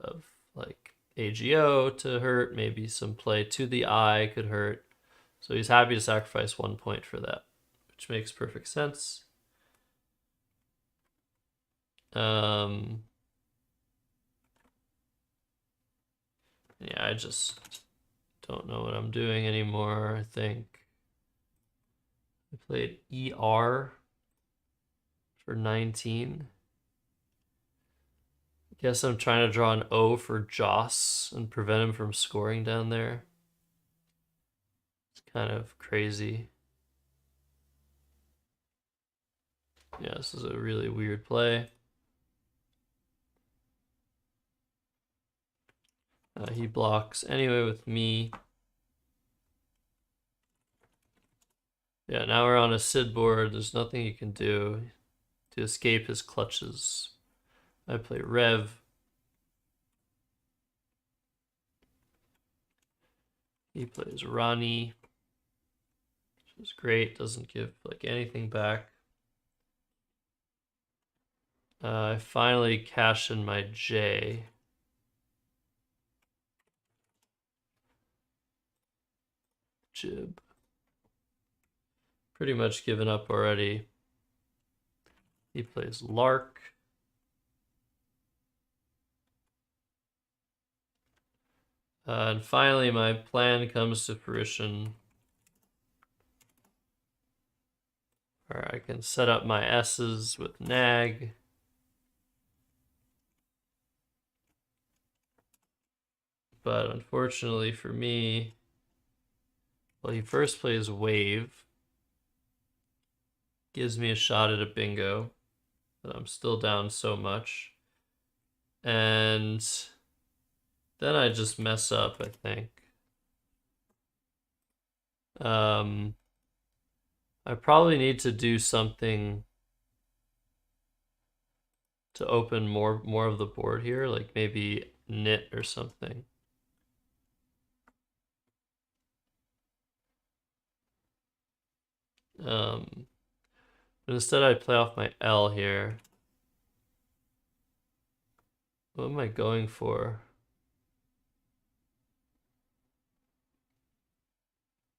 of like AGO to hurt. Maybe some play to the eye could hurt. So he's happy to sacrifice 1 point for that, which makes perfect sense. Yeah, I just don't know what I'm doing anymore, I think. I played ER for 19. Guess I'm trying to draw an O for Joss and prevent him from scoring down there. It's kind of crazy. Yeah, this is a really weird play. He blocks anyway with me. Yeah, now we're on a Sid board. There's nothing you can do to escape his clutches. I play Rev. He plays Rani, which is great. Doesn't give like anything back. I finally cash in my J. Jib. Pretty much given up already. He plays Lark. And finally, my plan comes to fruition. Or I can set up my S's with Nag. But unfortunately for me, well, he first plays Wave. Gives me a shot at a bingo, but I'm still down so much. And then I just mess up, I think. I probably need to do something to open more of the board here, like maybe knit or something. But instead I play off my L here. What am I going for?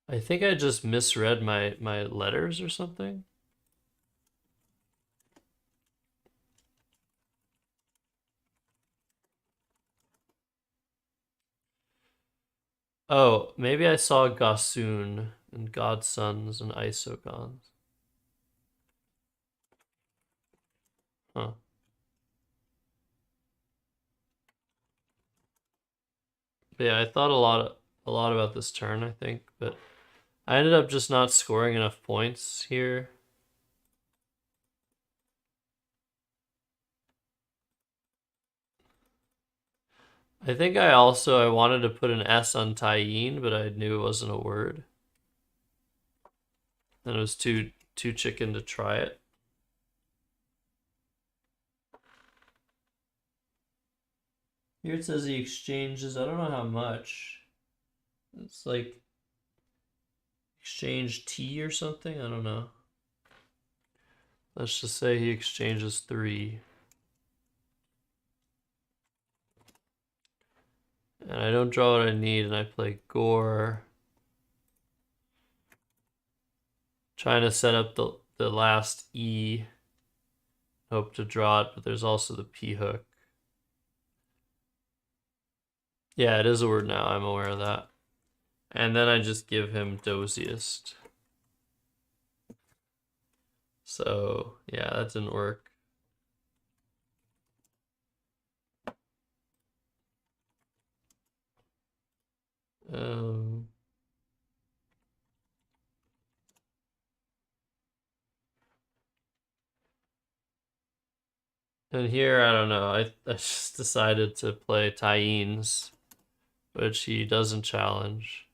I think I just misread my letters or something. Oh, maybe I saw Gossoon and Godsons and Isogons. Huh. But yeah, I thought a lot about this turn, I think, but I ended up just not scoring enough points here. I think I wanted to put an S on Tyin, but I knew it wasn't a word. And it was too chicken to try it. Here it says he exchanges, I don't know how much. It's like exchange T or something, I don't know. Let's just say he exchanges 3. And I don't draw what I need, and I play Gore. Trying to set up the the last E. Hope to draw it, but there's also the P hook. Yeah, it is a word now. I'm aware of that. And then I just give him Doziest. So, yeah, that didn't work. And here, I don't know, I just decided to play Tyines, which he doesn't challenge.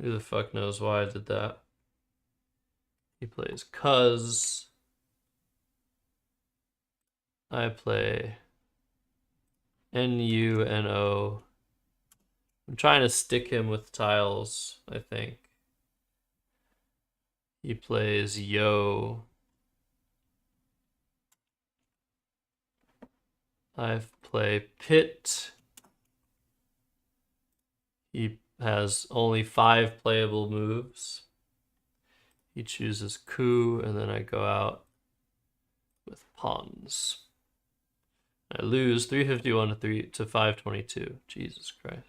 Who the fuck knows why I did that? He plays Cuz. I play Nuno. I'm trying to stick him with tiles, I think. He plays Yo. I play Pit. He has only 5 playable moves. He chooses Coup, and then I go out with Pawns. I lose 351 to 522. Jesus Christ.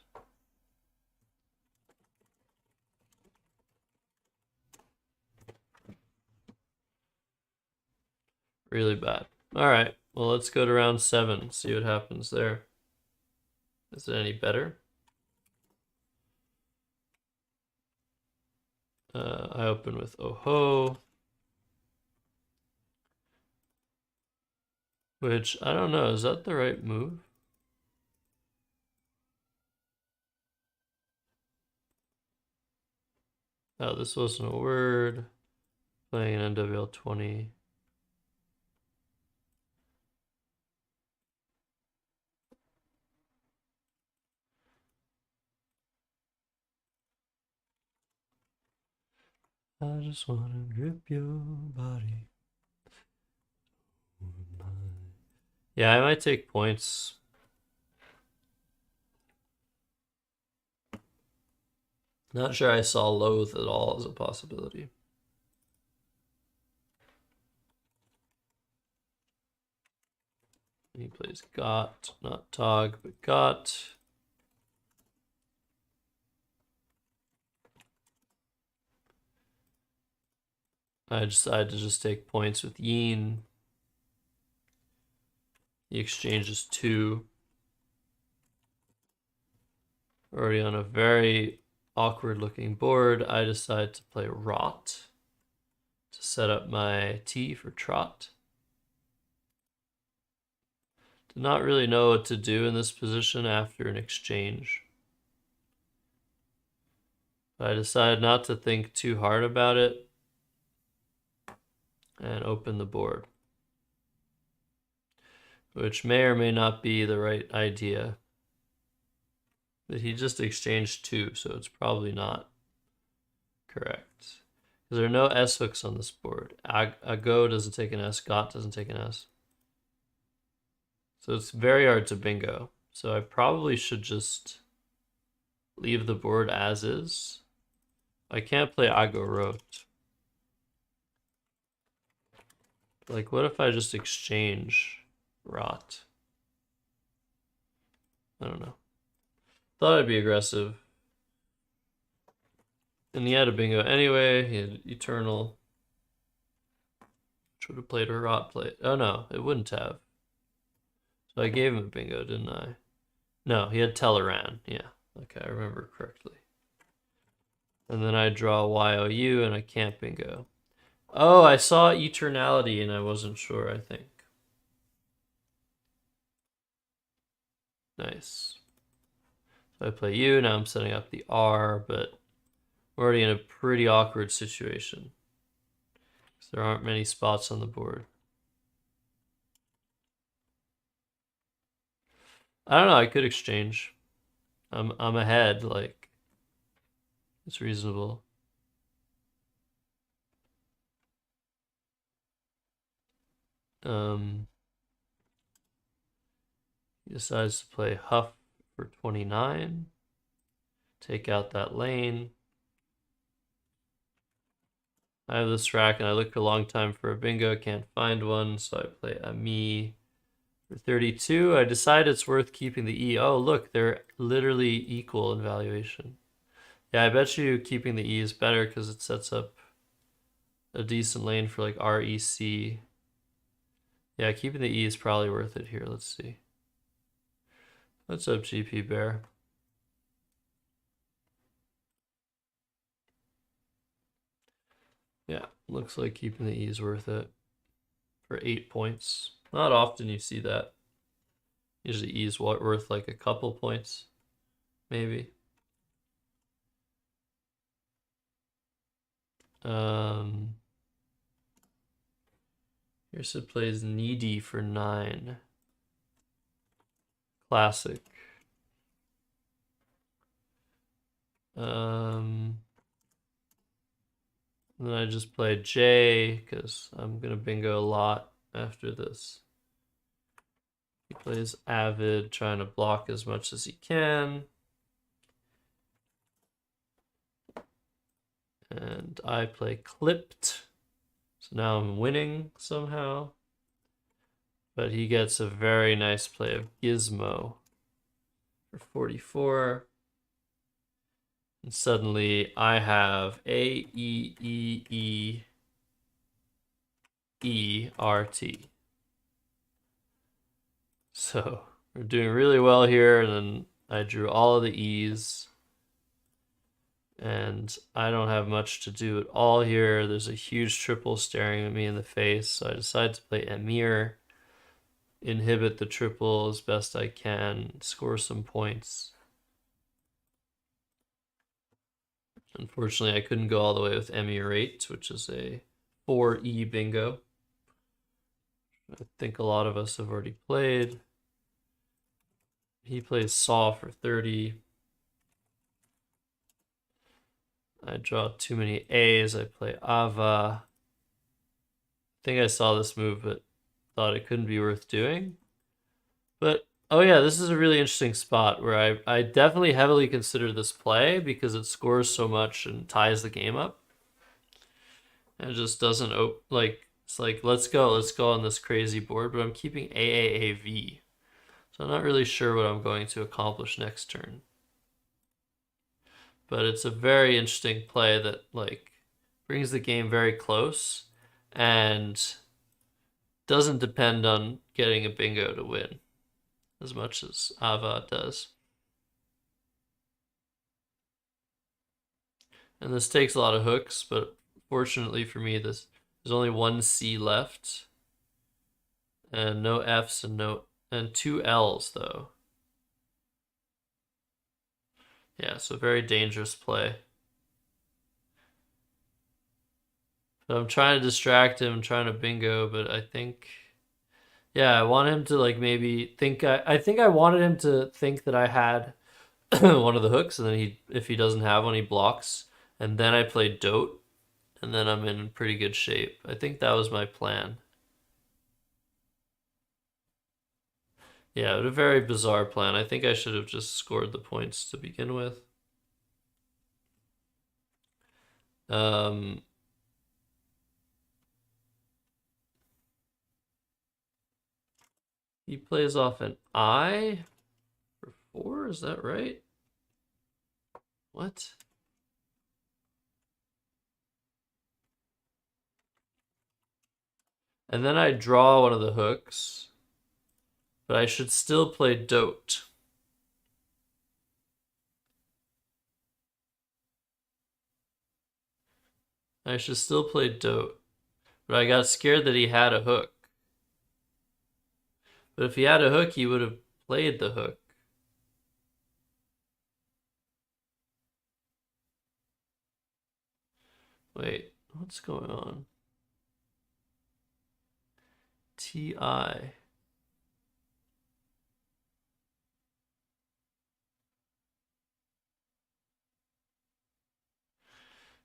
Really bad. All right. Well, let's go to round 7. See what happens there. Is it any better? I open with Oho. Which, I don't know. Is that the right move? Oh, this wasn't a word. Playing an NWL 20. I just wanna grip your body. Yeah, I might take points. Not sure I saw Loathe at all as a possibility. He plays Got, not Tog, but Got. I decided to just take points with Yeen. He exchanges 2. Already on a very awkward looking board, I decide to play Rot to set up my T for Trot. Did not really know what to do in this position after an exchange. I decided not to think too hard about it and open the board, which may or may not be the right idea. But he just exchanged 2, so it's probably not correct. Because there are no S hooks on this board. Ago doesn't take an S, Got doesn't take an S. So it's very hard to bingo. So I probably should just leave the board as is. I can't play Ago Rote. Like, what if I just exchange Rot? I don't know. Thought I'd be aggressive. And he had a bingo anyway. He had Eternal. Which would have played a Rot play. Oh no, it wouldn't have. So I gave him a bingo, didn't I? No, he had Teleran. Yeah, okay, I remember correctly. And then I draw YOU and I can't bingo. Oh, I saw Eternality and I wasn't sure, I think. Nice. So I play U, now I'm setting up the R, but we're already in a pretty awkward situation. There aren't many spots on the board. I don't know, I could exchange. I'm ahead, like, it's reasonable. He decides to play Huff for 29. Take out that lane. I have this rack and I look a long time for a bingo, can't find one, so I play a me for 32. I decide it's worth keeping the E. Oh, look, they're literally equal in valuation. Yeah, I bet you keeping the E is better because it sets up a decent lane for like REC. Yeah, keeping the E is probably worth it here. Let's see. What's up, GP Bear? Yeah, looks like keeping the E is worth it for 8 points. Not often you see that. Usually E is worth like a couple points, maybe. Here's it plays Needy for 9. Classic. Then I just play J because I'm gonna bingo a lot after this. He plays Avid, trying to block as much as he can. And I play Clipped. So now I'm winning somehow. But he gets a very nice play of Gizmo for 44. And suddenly I have A-E-E-E-E-R-T. So we're doing really well here, and then I drew all of the E's. And I don't have much to do at all here. There's a huge triple staring at me in the face, so I decide to play Emir. Inhibit the triple as best I can, score some points. Unfortunately, I couldn't go all the way with Emirate, which is a 4E bingo. I think a lot of us have already played. He plays Saw for 30. I draw too many A's. I play Ava. I think I saw this move, but thought it couldn't be worth doing. But, oh yeah, this is a really interesting spot where I definitely heavily consider this play because it scores so much and ties the game up. And it just doesn't, like, it's like, let's go on this crazy board, but I'm keeping AAAV. So I'm not really sure what I'm going to accomplish next turn. But it's a very interesting play that, like, brings the game very close and doesn't depend on getting a bingo to win as much as Ava does. And this takes a lot of hooks, but fortunately for me, there's only one C left. And no F's and 2 L's though. Yeah, so very dangerous play. So I'm trying to distract him, trying to bingo, but I think, yeah, I want him to like maybe think, I think I wanted him to think that I had one of the hooks, and then if he doesn't have one, he blocks. And then I play Dote, and then I'm in pretty good shape. I think that was my plan. Yeah, a very bizarre plan. I think I should have just scored the points to begin with. He plays off an I for 4, is that right? What? And then I draw one of the hooks, but I should still play Dote. I should still play Dote, but I got scared that he had a hook. But if he had a hook, he would have played the hook. Wait, what's going on? TI.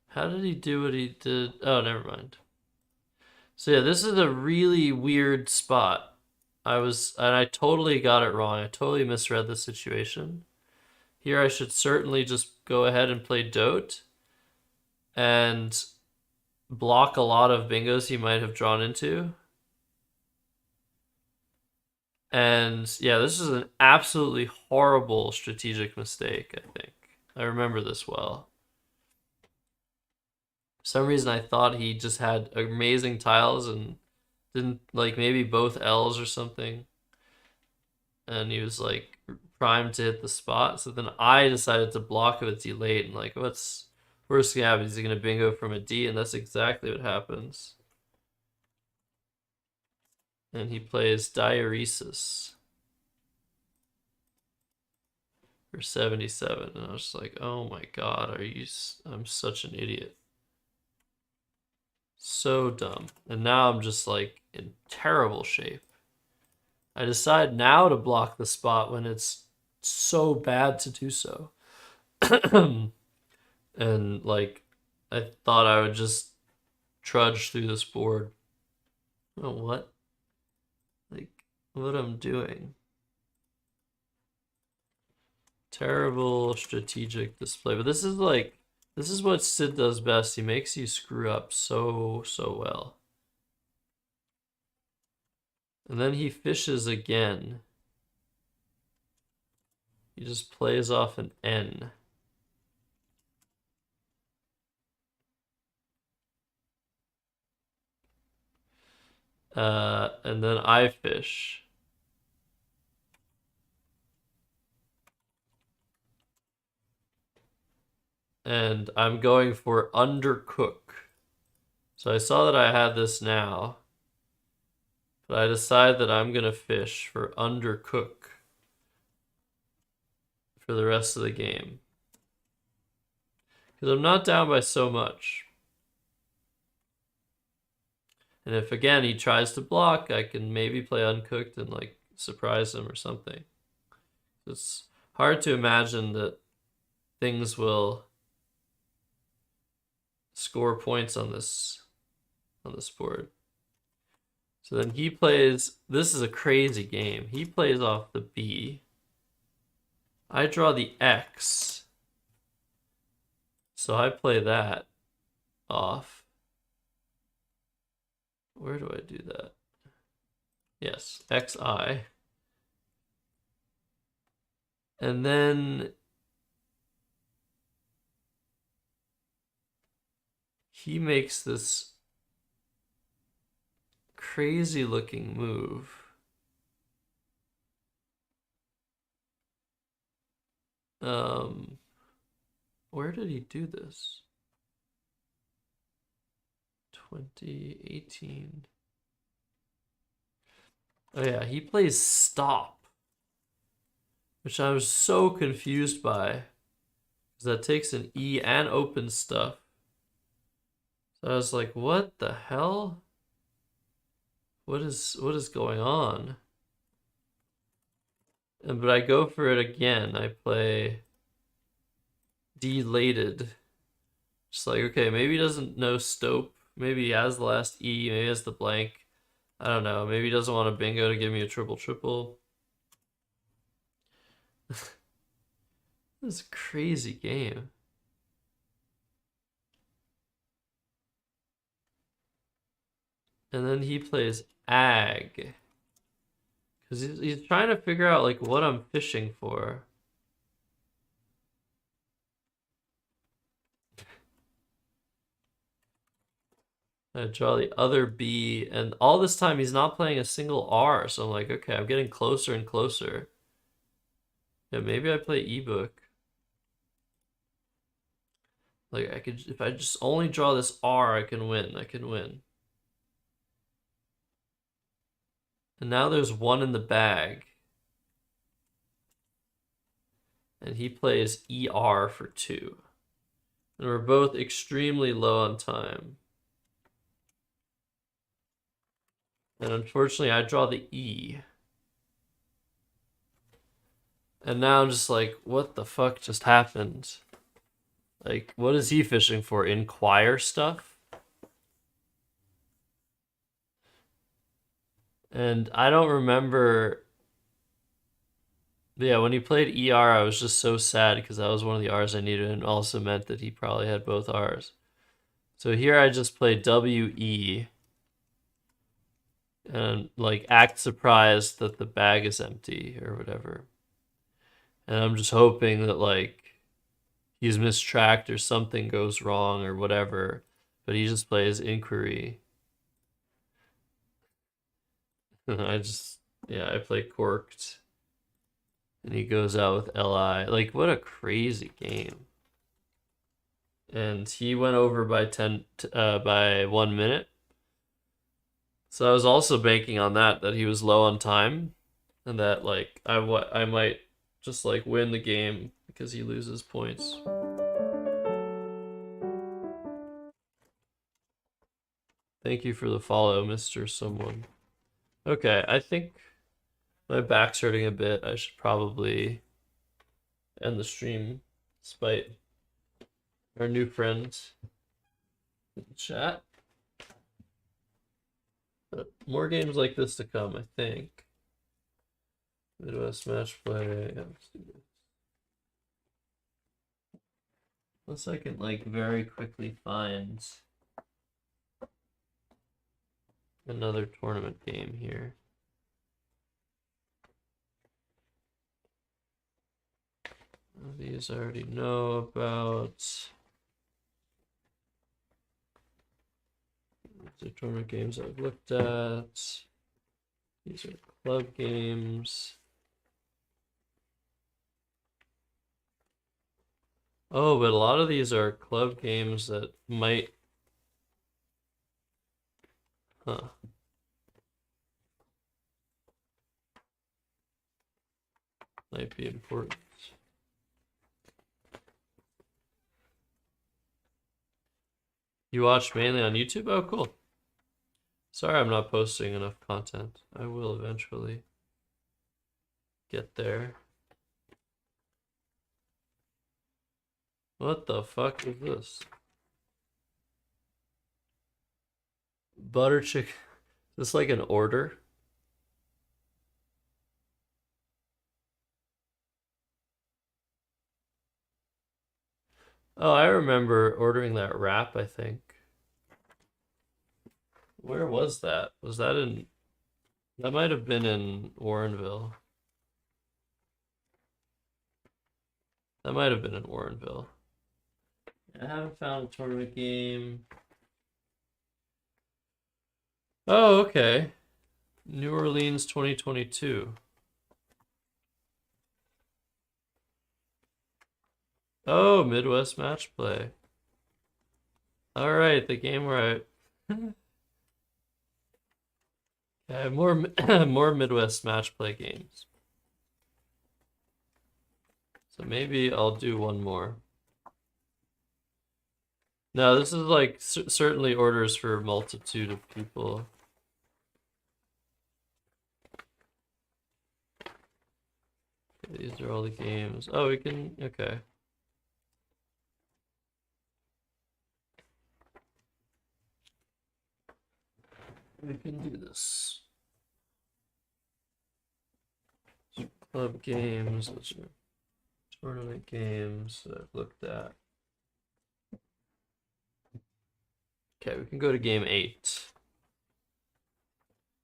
How did he do what he did? Oh, never mind. So yeah, this is a really weird spot. And I totally got it wrong. I totally misread the situation. Here I should certainly just go ahead and play Dote. And block a lot of bingos he might have drawn into. And yeah, this is an absolutely horrible strategic mistake, I think. I remember this well. For some reason I thought he just had amazing tiles and didn't, like, maybe both L's or something. And he was like primed to hit the spot. So then I decided to block it with D late and like, what's worst thing happen? Is he gonna bingo from a D? And that's exactly what happens. And he plays Diuresis for 77. And I was just like, oh my god, I'm such an idiot. So dumb. And now I'm just like in terrible shape. I decide now to block the spot when it's so bad to do so. And like, I thought I would just trudge through this board. Oh, what? Like, what I'm doing. Terrible strategic display. But this is like, this is what Sid does best. He makes you screw up so well. And then he fishes again. He just plays off an N. And then I fish. And I'm going for undercook. So I saw that I had this now. But I decide that I'm gonna fish for undercook for the rest of the game. Because I'm not down by so much. And if, again, he tries to block, I can maybe play uncooked and, like, surprise him or something. It's hard to imagine that things will score points on this board. So then he plays, this is a crazy game. He plays off the B. I draw the X. So I play that off. Where do I do that? Yes, XI. And then he makes this crazy looking move. Where did he do this? 2018. Oh yeah, he plays stop, which I was so confused by, because that takes an E and opens stuff. So I was like, what the hell? What is going on? But I go for it again. I play Delated. Just like, okay, maybe he doesn't know Stope. Maybe he has the last E. Maybe he has the blank. I don't know. Maybe he doesn't want a bingo to give me a triple. This is a crazy game. And then he plays Ag. Because he's trying to figure out, like, what I'm fishing for. I draw the other B, and all this time he's not playing a single R, so I'm like, okay, I'm getting closer and closer. Yeah, maybe I play ebook. Like, I could, if I just only draw this R, I can win. I can win. And now there's one in the bag. And he plays ER for 2. And we're both extremely low on time. And unfortunately, I draw the E. And now I'm just like, what the fuck just happened? Like, what is he fishing for? Inquire stuff? And I don't remember. Yeah, when he played ER, I was just so sad because that was one of the R's I needed, and also meant that he probably had both R's. So here I just play WE and like act surprised that the bag is empty or whatever. And I'm just hoping that like he's mistracked or something goes wrong or whatever, but he just plays inquiry. I play corked. And he goes out with LI. Like, what a crazy game. And he went over by 1 minute. So I was also banking on that he was low on time, and that like I might just like win the game because he loses points. Thank you for the follow, Mr. Someone. Okay, I think my back's hurting a bit. I should probably end the stream despite our new friends in the chat. But more games like this to come, I think. Midwest match play. Yeah, let's do this. Unless I can like very quickly find another tournament game here. These I already know about. These are tournament games I've looked at. These are club games. Oh, but a lot of these are club games that might... Huh. Might be important. You watch mainly on YouTube? Oh, cool. Sorry I'm not posting enough content. I will eventually get there. What the fuck is this? Butter chicken. Is this like an order? Oh, I remember ordering that wrap, I think. Where was that? Was that in... That might have been in Warrenville. That might have been in Warrenville. I haven't found a tournament game. Oh, okay. New Orleans 2022. Oh, Midwest Match Play. All right, the game where I... Yeah, more Midwest Match Play games. So maybe I'll do one more. No, this is like certainly orders for a multitude of people. Okay, these are all the games. Oh, we can... Okay. We can do this. Club games, those are tournament games that I've looked at. Okay, we can go to game 8.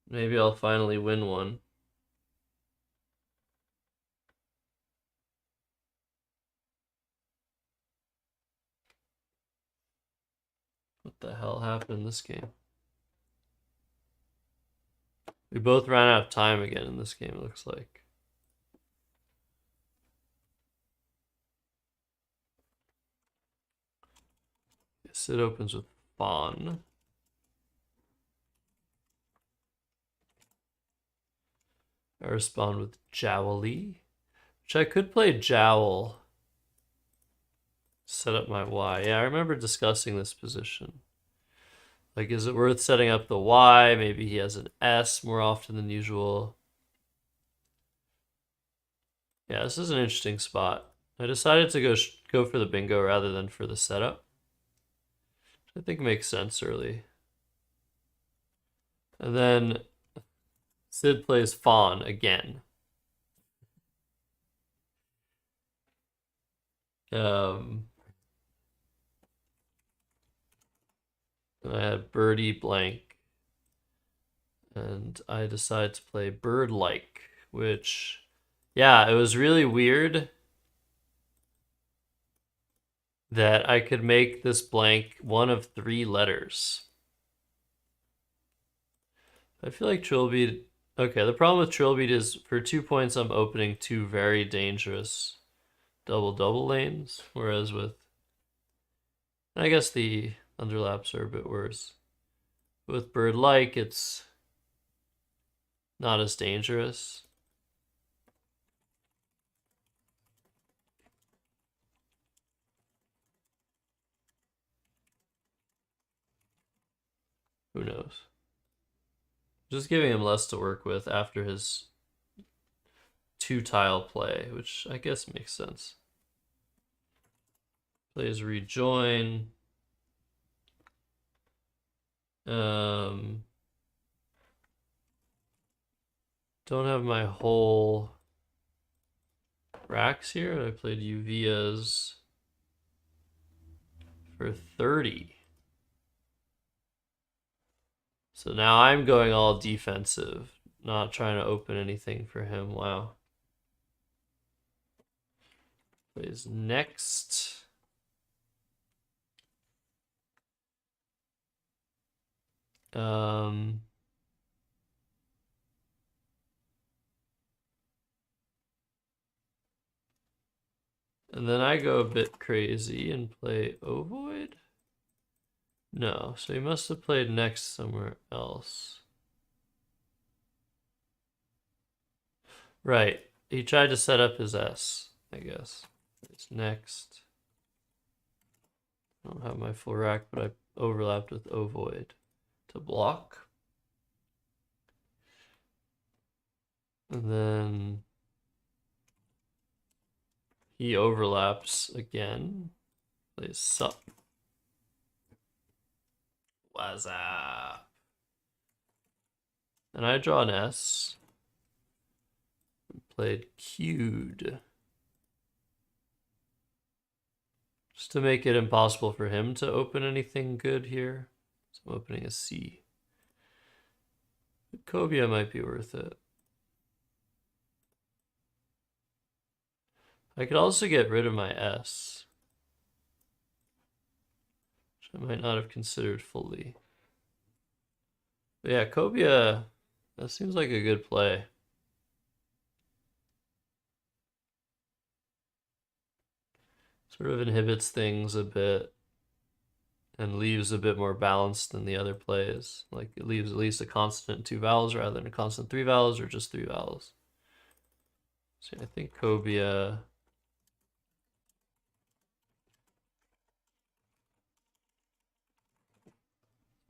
Maybe I'll finally win one. What the hell happened in this game? We both ran out of time again in this game, it looks like. Yes, it opens with Fawn. I respond with Jowly, which I could play Jowl. Set up my Y. Yeah, I remember discussing this position. Like, is it worth setting up the Y? Maybe he has an S more often than usual. Yeah, this is an interesting spot. I decided to go for the bingo rather than for the setup. I think makes sense early. And then Sid plays Fawn again. And I had birdie blank. And I decided to play bird-like, which, yeah, it was really weird that I could make this blank one of 3 letters. I feel like Trilby. Okay, the problem with Trilby is for 2 points I'm opening 2 very dangerous double lanes, whereas with, I guess the underlaps are a bit worse. With bird-like, it's not as dangerous. Who knows? Just giving him less to work with after his 2-tile play, which I guess makes sense. Plays rejoin. Don't have my whole racks here. I played Uvias for 30. So now I'm going all defensive, not trying to open anything for him. Wow. Plays next. And then I go a bit crazy and play Ovoid? No, so he must have played next somewhere else. Right, he tried to set up his S, I guess. It's next. I don't have my full rack, but I overlapped with Ovoid to block. And then he overlaps again. Plays sup. What's up? And I draw an S. Played Q'd. Just to make it impossible for him to open anything good here. So I'm opening a C. Cobia might be worth it. I could also get rid of my S, which I might not have considered fully. But yeah, Cobia, that seems like a good play. Sort of inhibits things a bit and leaves a bit more balanced than the other plays. Like it leaves at least a constant 2 vowels rather than a constant 3 vowels or just 3 vowels. So I think Cobia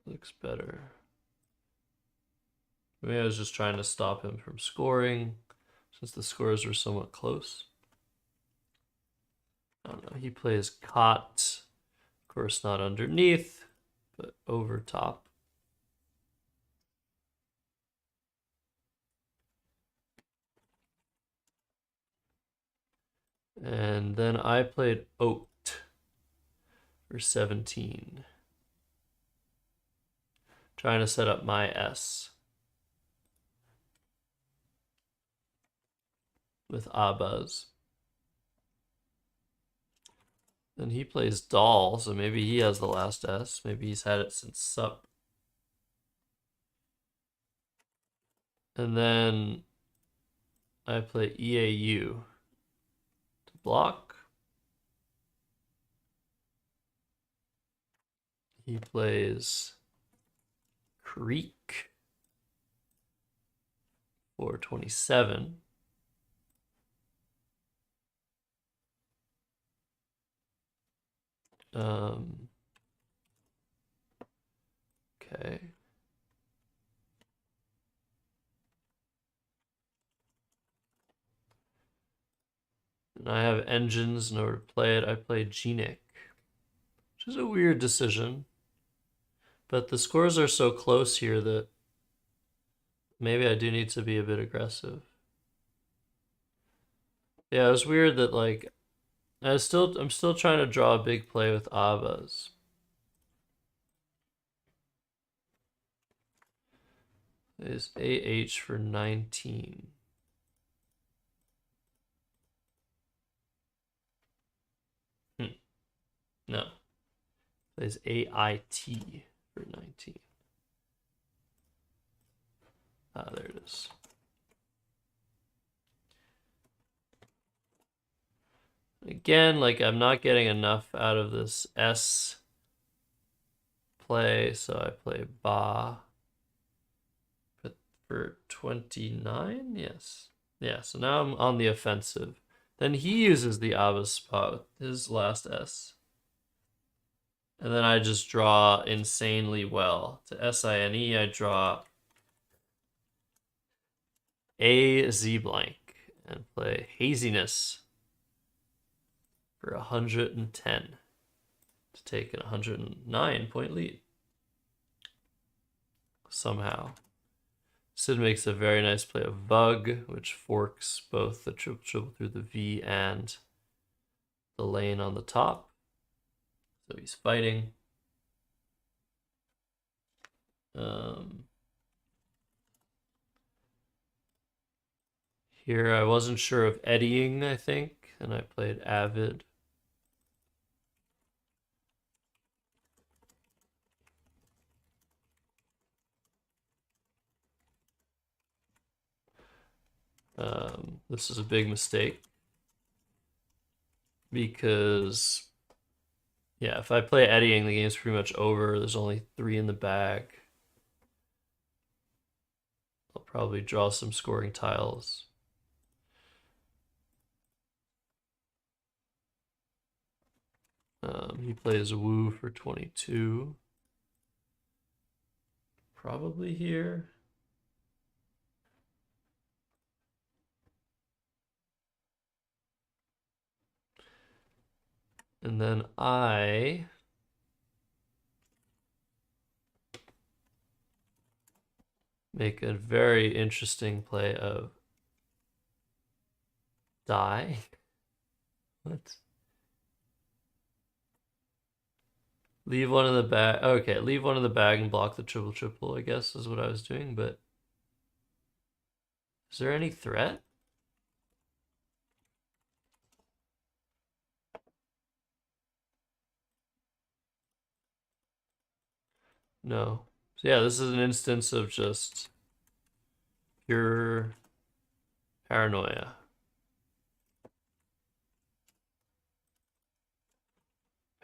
looks better. Maybe I was just trying to stop him from scoring since the scores were somewhat close. I don't know. He plays cot. Of course, not underneath, but over top. And then I played oat for 17. Trying to set up my S with Abaz. Then he plays doll, so maybe he has the last S. Maybe he's had it since sup. And then I play EAU to block. He plays Creek for 27. Okay. And I have engines in order to play it. I play Genic, which is a weird decision. But the scores are so close here that maybe I do need to be a bit aggressive. Yeah, it was weird that like I'm still trying to draw a big play with Abaz. Is AH for 19. No. Plays AIT for 19. Ah, there it is. Again, like I'm not getting enough out of this S play, so I play Ba. But for 29, yes. Yeah, so now I'm on the offensive. Then he uses the Abba spot with his last S. And then I just draw insanely well. To SINE, I draw a Z blank and play Haziness for 110 to take an 109-point lead. Somehow. Sid makes a very nice play of Vug, which forks both the triple through the V and the lane on the top. So he's fighting. Here I wasn't sure of eddying, I think, and I played Avid. This is a big mistake because, yeah, if I play eddying, the game's pretty much over. There's only 3 in the bag. I'll probably draw some scoring tiles. He plays Wu for 22. Probably here. And then I make a very interesting play of die. What? Leave one in the bag. Okay, leave one in the bag and block the triple, I guess, is what I was doing, but is there any threat? No. So yeah, this is an instance of just pure paranoia.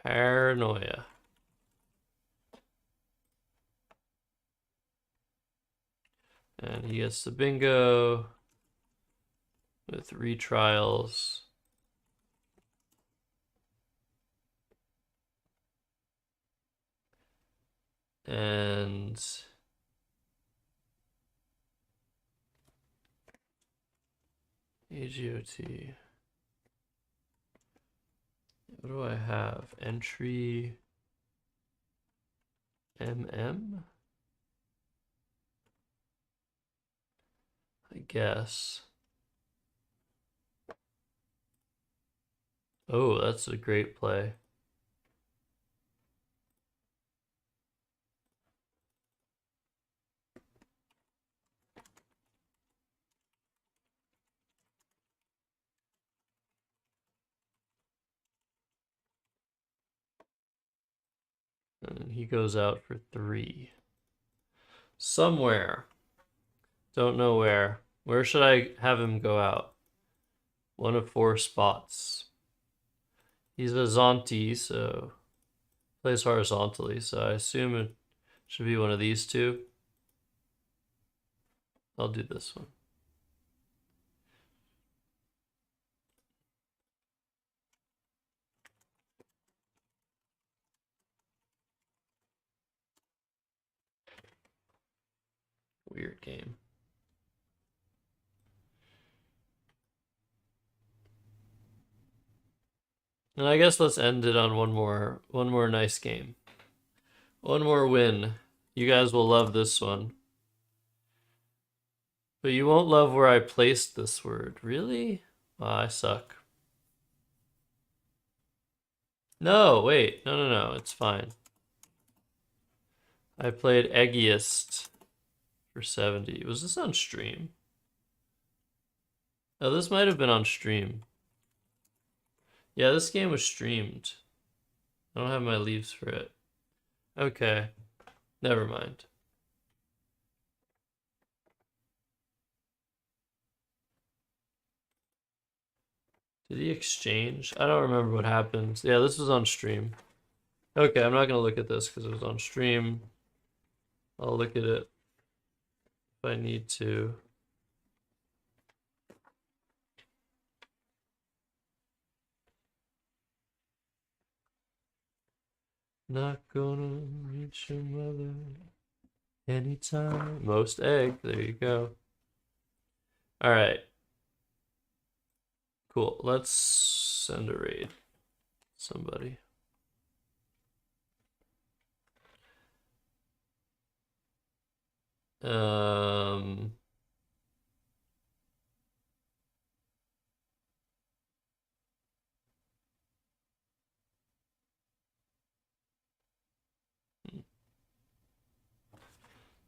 Paranoia. And he gets the bingo with retrials. And AGOT. What do I have? Entry MM? I guess. Oh, that's a great play. And he goes out for 3. Somewhere. Don't know where. Where should I have him go out? 1 of 4 spots. He's a Zonti, so plays horizontally, so I assume it should be one of these 2. I'll do this one. Weird game. And I guess let's end it on one more nice game. One more win. You guys will love this one. But you won't love where I placed this word. Really? I suck. No, wait. No. It's fine. I played Eggiest for 70. Was this on stream? Oh, this might have been on stream. Yeah, this game was streamed. I don't have my leaves for it. Okay. Never mind. Did he exchange? I don't remember what happened. Yeah, this was on stream. Okay, I'm not gonna look at this because it was on stream. I'll look at it if I need to. Not gonna reach your mother anytime. Most egg. There you go. All right. Cool. Let's send a raid. Somebody.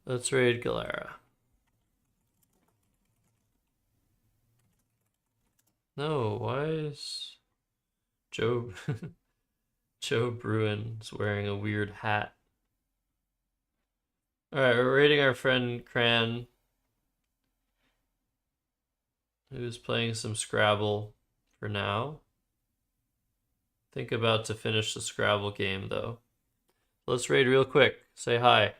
Let's raid Galera. No, why is Joe Joe Bruin's wearing a weird hat? Alright, we're raiding our friend Cran, who's playing some Scrabble for now. Think about to finish the Scrabble game though. Let's raid real quick. Say hi.